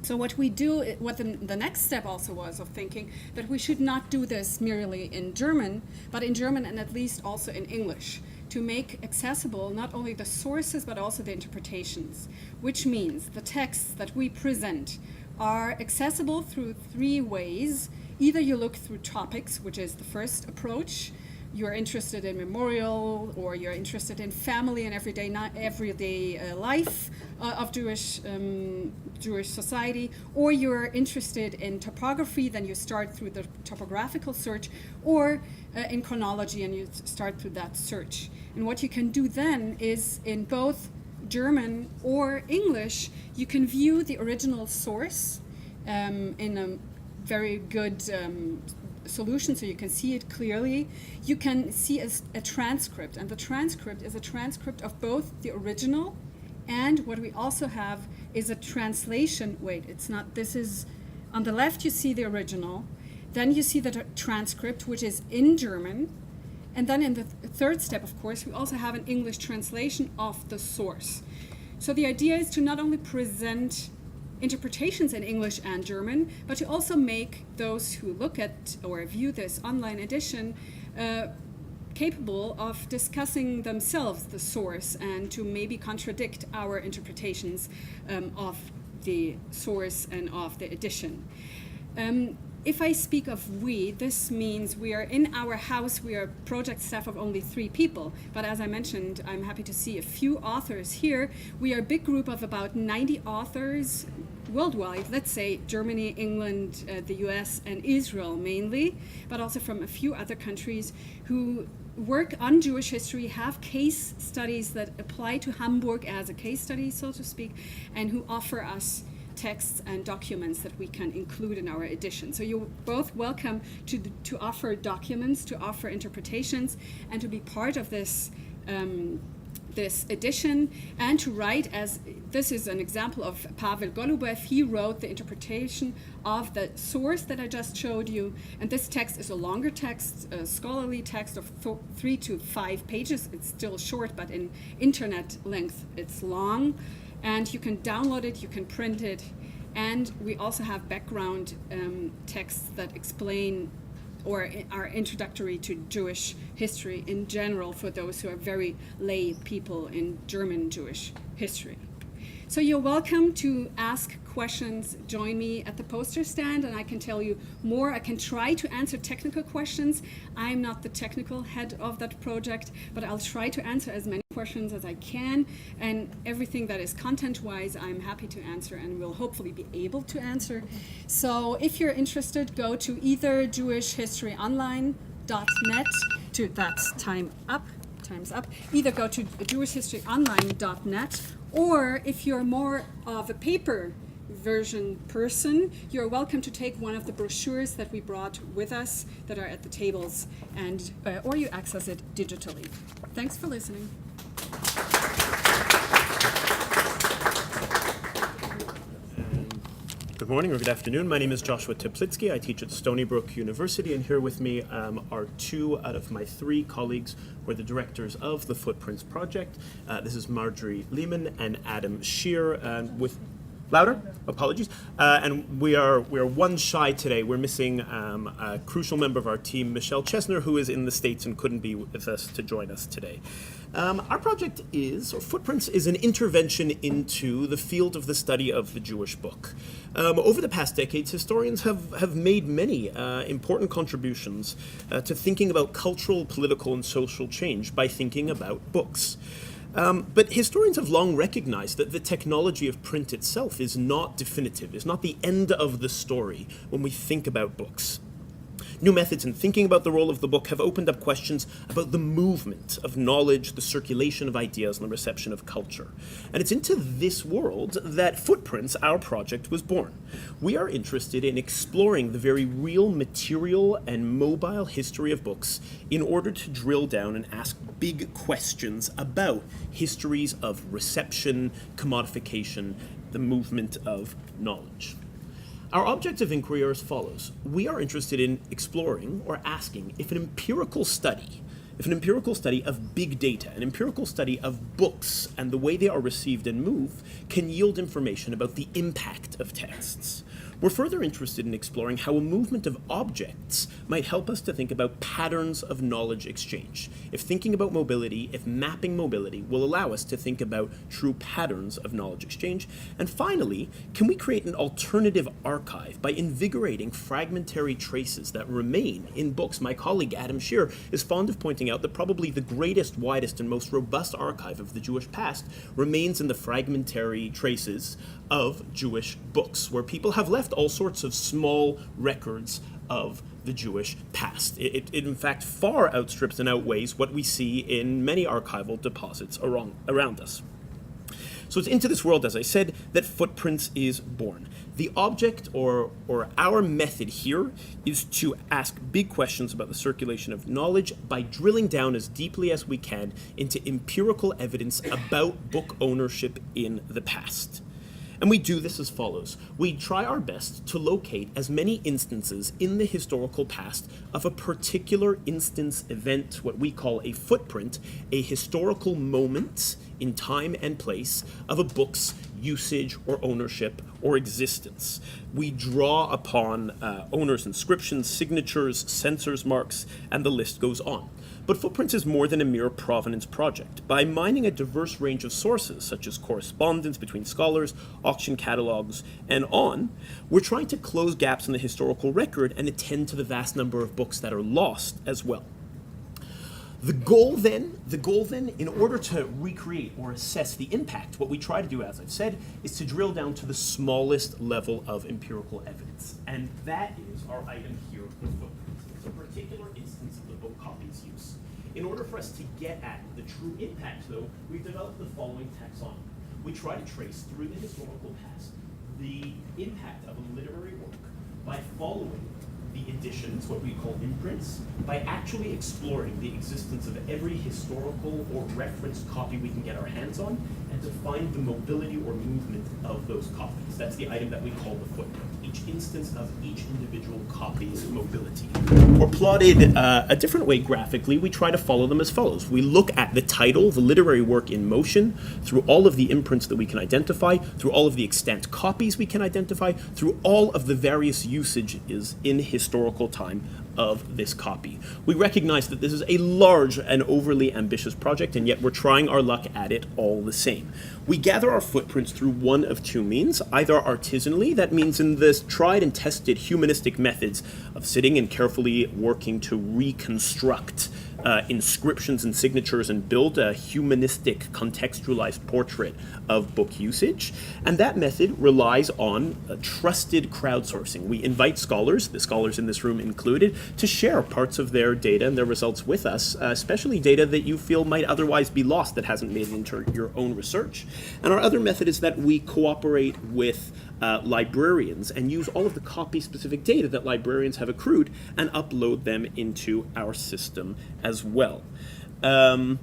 So what we do, what the next step also was of thinking that we should not do this merely in German, but in German and at least also in English, to make accessible not only the sources but also the interpretations, which means the texts that we present are accessible through three ways. Either you look through topics, which is the first approach. You're interested in memorial, or you're interested in family and everyday life of Jewish society, or you're interested in topography, then you start through the topographical search, or in chronology, and you start through that search. And what you can do then is, in both German or English, you can view the original source in a very good solution, so you can see it clearly. You can see a transcript, and the transcript is a transcript of both the original and what we also have is a translation. This is on the left, you see the original, then you see the transcript, which is in German, and then in the third step, of course, we also have an English translation of the source. So the idea is to not only present interpretations in English and German, but to also make those who look at or view this online edition capable of discussing themselves the source and to maybe contradict our interpretations of the source and of the edition. if I speak of we, this means we are in our house, we are a project staff of only 3 people. But as I mentioned, I'm happy to see a few authors here. We are a big group of about 90 authors worldwide, let's say Germany, England, the US, and Israel mainly, but also from a few other countries who work on Jewish history, have case studies that apply to Hamburg as a case study, so to speak, and who offer us texts and documents that we can include in our edition. So you're both welcome to offer documents, to offer interpretations, and to be part of this this edition, and to write, as this is an example of Pavel Golubev. He wrote the interpretation of the source that I just showed you, and this text is a longer text, a scholarly text of 3 to 5 pages. It's still short, but in internet length it's long, and you can download it, you can print it, and we also have background texts that explain or are introductory to Jewish history in general for those who are very lay people in German Jewish history. So you're welcome to ask questions. Join me at the poster stand and I can tell you more. I can try to answer technical questions. I'm not the technical head of that project, but I'll try to answer as many questions as I can, and everything that is content-wise I'm happy to answer and will hopefully be able to answer. So if you're interested, go to either jewishhistoryonline.net that's time's up. Either go to jewishhistoryonline.net, or if you're more of a paper version person, you're welcome to take one of the brochures that we brought with us that are at the tables, and or you access it digitally. Thanks for listening. Good morning or good afternoon. My name is Joshua Teplitsky. I teach at Stony Brook University, and here with me are 2 out of my 3 colleagues who are the directors of the Footprints Project. This is Marjorie Lehman and Adam Shear, with louder? Apologies. And we are one shy today. We're missing a crucial member of our team, Michelle Chesner, who is in the States and couldn't be with us to join us today. Our project Footprints is an intervention into the field of the study of the Jewish book. Over the past decades, historians have made many important contributions to thinking about cultural, political, and social change by thinking about books. But historians have long recognized that the technology of print itself is not definitive, is not the end of the story when we think about books. New methods in thinking about the role of the book have opened up questions about the movement of knowledge, the circulation of ideas, and the reception of culture. And it's into this world that Footprints, our project, was born. We are interested in exploring the very real material and mobile history of books in order to drill down and ask big questions about histories of reception, commodification, the movement of knowledge. Our objects of inquiry are as follows. We are interested in exploring or asking if an empirical study of big data, an empirical study of books and the way they are received and move, can yield information about the impact of texts. We're further interested in exploring how a movement of objects might help us to think about patterns of knowledge exchange. If thinking about mobility, if mapping mobility will allow us to think about true patterns of knowledge exchange. And finally, can we create an alternative archive by invigorating fragmentary traces that remain in books? My colleague Adam Shear is fond of pointing out that probably the greatest, widest, and most robust archive of the Jewish past remains in the fragmentary traces of Jewish books, where people have left all sorts of small records of the Jewish past. It in fact far outstrips and outweighs what we see in many archival deposits around us. So it's into this world, as I said, that Footprints is born. The object or our method here is to ask big questions about the circulation of knowledge by drilling down as deeply as we can into empirical evidence about book ownership in the past. And we do this as follows. We try our best to locate as many instances in the historical past of a particular instance, event, what we call a footprint, a historical moment in time and place of a book's usage or ownership or existence. We draw upon owners' inscriptions, signatures, censors' marks, and the list goes on. But Footprints is more than a mere provenance project. By mining a diverse range of sources, such as correspondence between scholars, auction catalogs, and on, we're trying to close gaps in the historical record and attend to the vast number of books that are lost as well. The goal then, in order to recreate or assess the impact, what we try to do, as I've said, is to drill down to the smallest level of empirical evidence. And that is our item here with Footprints. It's a particular instance of the book copy's use. In order for us to get at the true impact, though, we've developed the following taxonomy. We try to trace through the historical past the impact of a literary work by following the editions, what we call imprints, by actually exploring the existence of every historical or referenced copy we can get our hands on, and to find the mobility or movement of those copies. That's the item that we call the footprint, each instance of each individual copy's mobility. Or plotted a different way graphically, we try to follow them as follows. We look at the title, the literary work in motion, through all of the imprints that we can identify, through all of the extant copies we can identify, through all of the various usages in historical time of this copy. We recognize that this is a large and overly ambitious project, and yet we're trying our luck at it all the same. We gather our footprints through one of two means, either artisanally, that means in the tried and tested humanistic methods of sitting and carefully working to reconstruct inscriptions and signatures and build a humanistic contextualized portrait of book usage. And that method relies on trusted crowdsourcing. We invite scholars, the scholars in this room included, to share parts of their data and their results with us, especially data that you feel might otherwise be lost that hasn't made it into your own research. And our other method is that we cooperate with librarians and use all of the copy-specific data that librarians have accrued and upload them into our system as well. How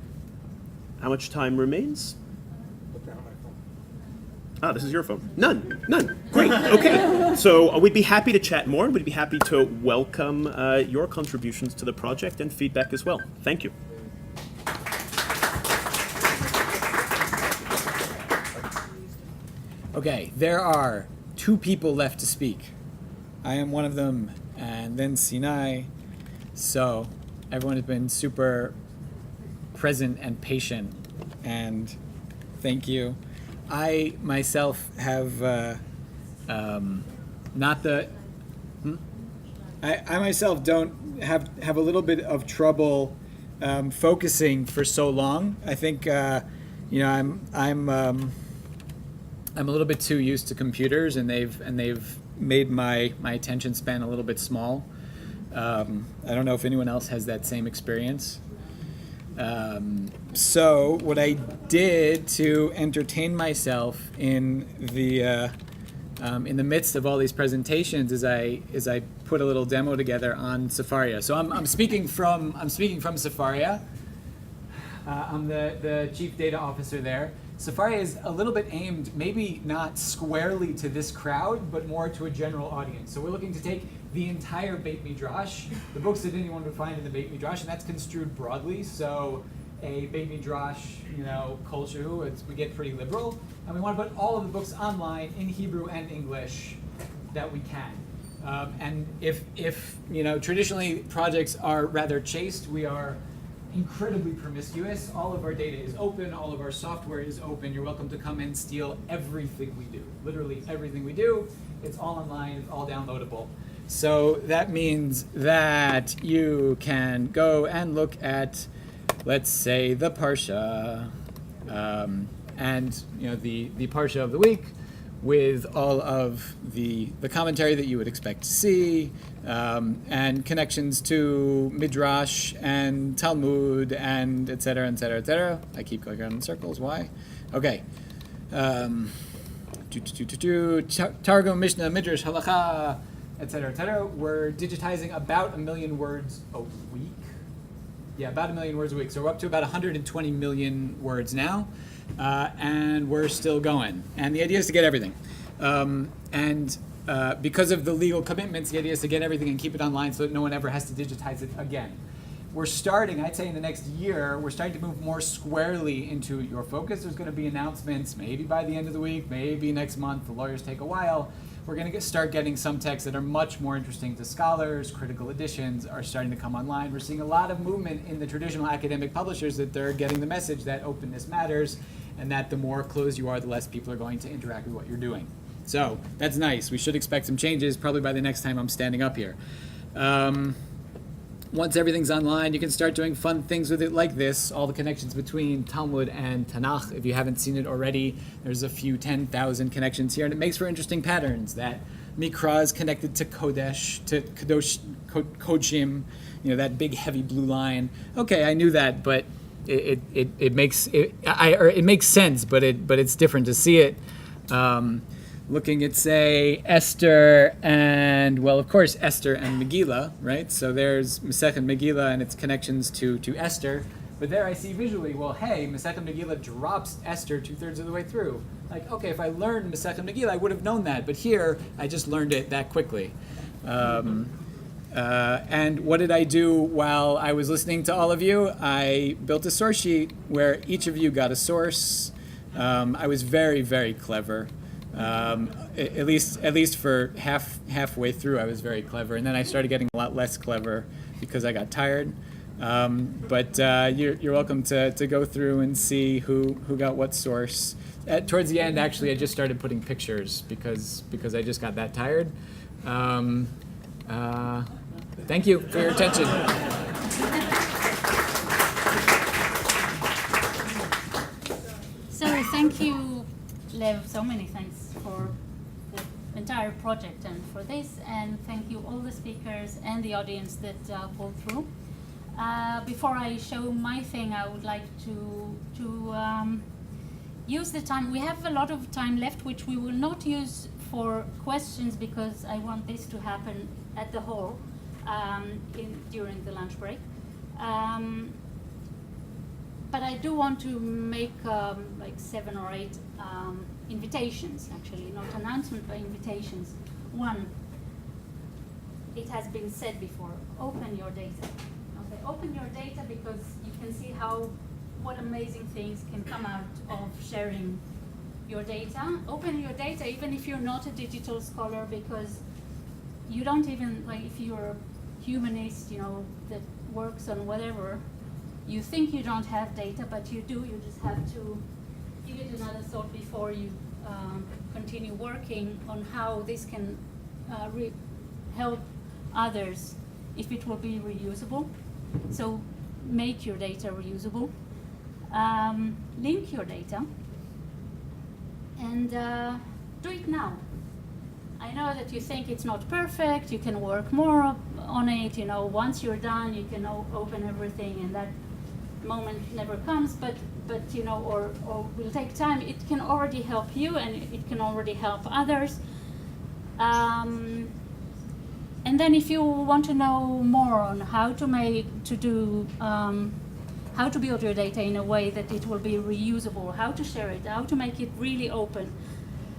much time remains? This is your phone. None. Great. Okay. So we'd be happy to chat more, and we'd be happy to welcome your contributions to the project and feedback as well. Thank you. Okay, there are two people left to speak. I am one of them, and then Sinai. So everyone has been super present and patient, and thank you. I myself have not the. I myself don't have a little bit of trouble focusing for so long. I think I'm a little bit too used to computers, and they've made my attention span a little bit small. I don't know if anyone else has that same experience. So what I did to entertain myself in the midst of all these presentations is I put a little demo together on Safaria. So I'm speaking from Safaria. I'm the chief data officer there. Safaria is a little bit aimed, maybe not squarely to this crowd, but more to a general audience. So we're looking to take the entire Beit Midrash, the books that anyone would find in the Beit Midrash, and that's construed broadly. So a Beit Midrash, Kol Shehu, we get pretty liberal, and we want to put all of the books online in Hebrew and English that we can. And if traditionally projects are rather chaste, we are incredibly promiscuous. All of our data is open, all of our software is open. You're welcome to come and steal everything we do. Literally everything we do. It's all online, it's all downloadable. So that means that you can go and look at, let's say, the Parsha, and the Parsha of the week with all of the commentary that you would expect to see, and connections to Midrash and Talmud and et cetera, et cetera, et cetera. I keep going around in circles. Why? Okay. Targum, Mishnah, Midrash, Halacha, et cetera, et cetera. We're digitizing about 1 million words a week. Yeah, about 1 million words a week. So we're up to about 120 million words now. And we're still going. And the idea is to get everything. Because of the legal commitments, the idea is to get everything and keep it online so that no one ever has to digitize it again. we're starting, I'd say in the next year, we're starting to move more squarely into your focus. There's going to be announcements maybe by the end of the week, maybe next month. The lawyers take a while. We're going to start getting some texts that are much more interesting to scholars. Critical editions are starting to come online. We're seeing a lot of movement in the traditional academic publishers that they're getting the message that openness matters, and that the more closed you are, the less people are going to interact with what you're doing. So that's nice. We should expect some changes probably by the next time I'm standing up here. Once everything's online, you can start doing fun things with it like this, all the connections between Talmud and Tanakh. If you haven't seen it already, there's a few 10,000 connections here, and it makes for interesting patterns. That Mikra is connected to Kodesh, to Kadosh, Kodshim, that big heavy blue line. Okay, I knew that, but it makes sense, but it's different to see it. Looking at, say, Esther and, well, of course, Esther and Megillah, right? So there's Masechet Megillah and its connections to Esther. But there I see visually, well, hey, Masechet Megillah drops Esther 2/3 of the way through. Like, okay, if I learned Masechet Megillah, I would have known that. But here, I just learned it that quickly. And what did I do while I was listening to all of you? I built a source sheet where each of you got a source. I was very, very clever. At least for halfway through, I was very clever, and then I started getting a lot less clever because I got tired. But you're welcome to go through and see who got what source. Towards the end, actually, I just started putting pictures because I just got that tired. Thank you for your attention. So thank you, Lev. So many thanks for the entire project and for this, and thank you all the speakers and the audience that pulled through. Before I show my thing, I would like to use the time. We have a lot of time left, which we will not use for questions because I want this to happen at the hall during the lunch break. But I do want to make like 7 or 8 invitations, actually, not announcements, but invitations. One, it has been said before, open your data. Okay, open your data because you can see what amazing things can come out of sharing your data. Open your data even if you're not a digital scholar, because you don't even, like, if you're a humanist, that works on whatever, you think you don't have data, but you do. You just have to give it another thought before you continue working on how this can help others if it will be reusable. So make your data reusable. Link your data. And do it now. I know that you think it's not perfect, you can work more on it, once you're done, you can open everything, and that moment never comes, but or will take time. It can already help you, and it can already help others. And then if you want to know more on how to build your data in a way that it will be reusable, how to share it, how to make it really open,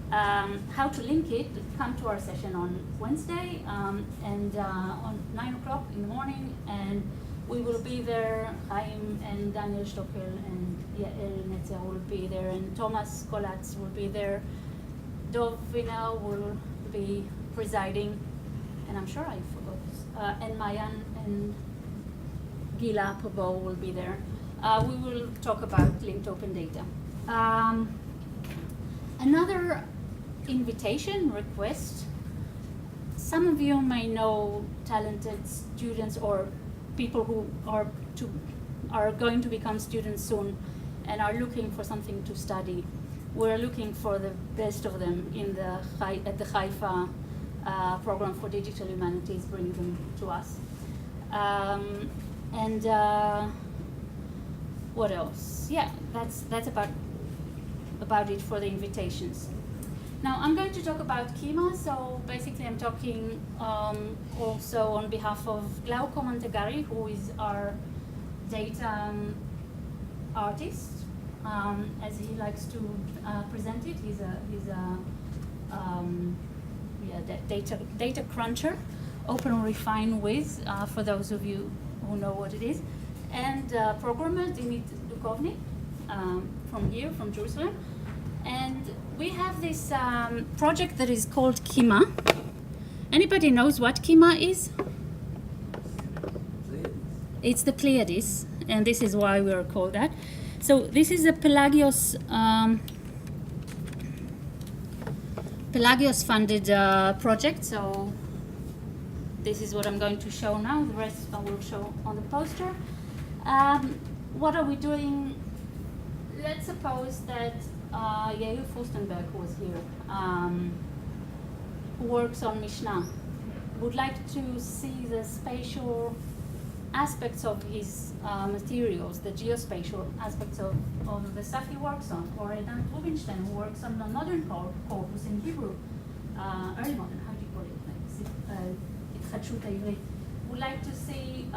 how to link it, come to our session on Wednesday and on 9 o'clock in the morning, and we will be there. Chaim and Daniel Stockel and Yael Netzer will be there, and Thomas Kolatz will be there. Dov Vinel will be presiding, and I'm sure I forgot. And Mayan and Gila Pabo will be there. We will talk about linked open data. Another invitation request. Some of you may know talented students or people who are going to become students soon and are looking for something to study. We're looking for the best of them at the Haifa program for digital humanities, bring them to us. What else? Yeah, that's about it for the invitations. Now I'm going to talk about Kima. So basically I'm talking also on behalf of Glauco Montegari, who is our data artist, as he likes to present it. He's a data cruncher, open refine with, for those of you who know what it is, and programmer Dimit Dukovny from here, from Jerusalem. And we have this project that is called Kima. Anybody knows what Kima is? It's the Pleiades, and this is why we are called that. So this is a Pelagios-funded project. So this is what I'm going to show now. The rest I will show on the poster. What are we doing? Let's suppose that Yair Furstenberg, who was here, who works on Mishnah, would like to see the spatial aspects of his materials, the geospatial aspects of the stuff he works on, or Edan Rubinstein, who works on the modern corpus in Hebrew, early modern, how do you call it, Itchatshut Ha'ivrit, would like to see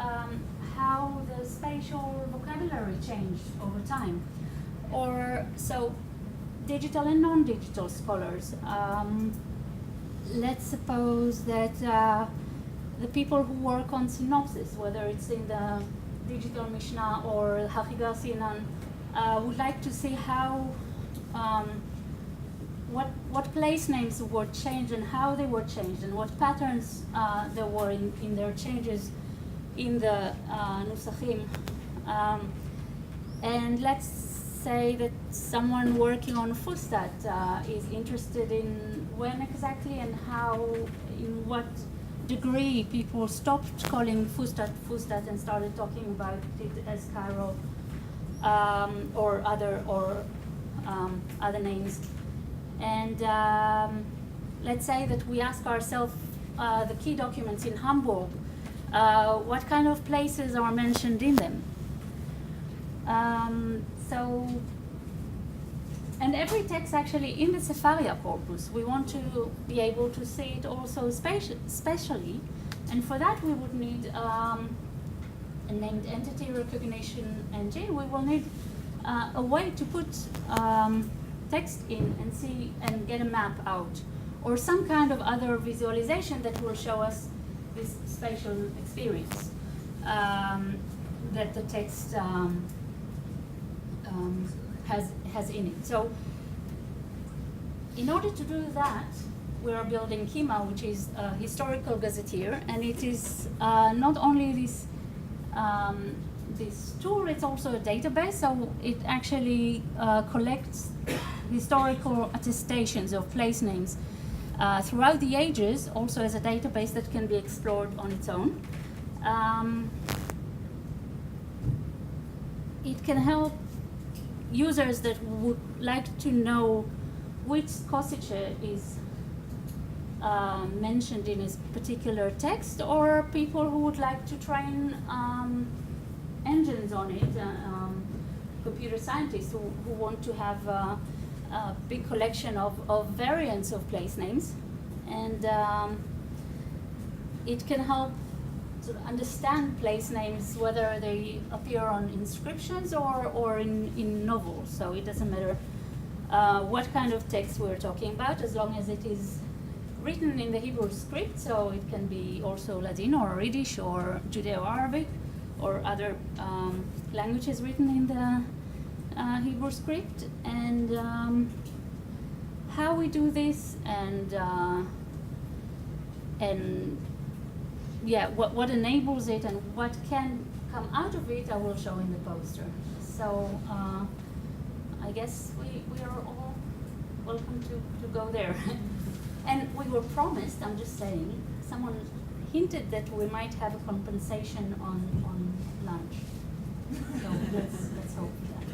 how the spatial vocabulary changed over time. Or so digital and non-digital scholars. Let's suppose that the people who work on synopsis, whether it's in the digital Mishnah or Hachigar Sinan, would like to see how, what place names were changed and how they were changed and what patterns there were in their changes in the Nusachim. And let's say that someone working on Fustat is interested in when exactly and how, in what degree people stopped calling Fustat and started talking about it as Karo or other names. And let's say that we ask ourselves the key documents in Hamburg, what kind of places are mentioned in them? And every text actually in the Sefaria corpus, we want to be able to see it also spatially, and for that we would need a named entity recognition engine. We will need a way to put text in and see and get a map out, or some kind of other visualization that will show us this spatial experience that the text has in it. So in order to do that, we are building Kima, which is a historical gazetteer, and it is not only this tool, it's also a database, so it actually collects historical attestations of place names throughout the ages, also as a database that can be explored on its own. It can help users that would like to know which Kosice is mentioned in a particular text, or people who would like to train engines on it, computer scientists who want to have a big collection of variants of place names. And it can help to understand place names, whether they appear on inscriptions or in novels. So it doesn't matter what kind of text we're talking about, as long as it is written in the Hebrew script. So it can be also Ladino or Yiddish or Judeo-Arabic or other languages written in the Hebrew script. And how we do this, and yeah, what enables it and what can come out of it, I will show in the poster. So I guess we are all welcome to go there. And we were promised, I'm just saying, someone hinted that we might have a compensation on lunch. So let's hope for that.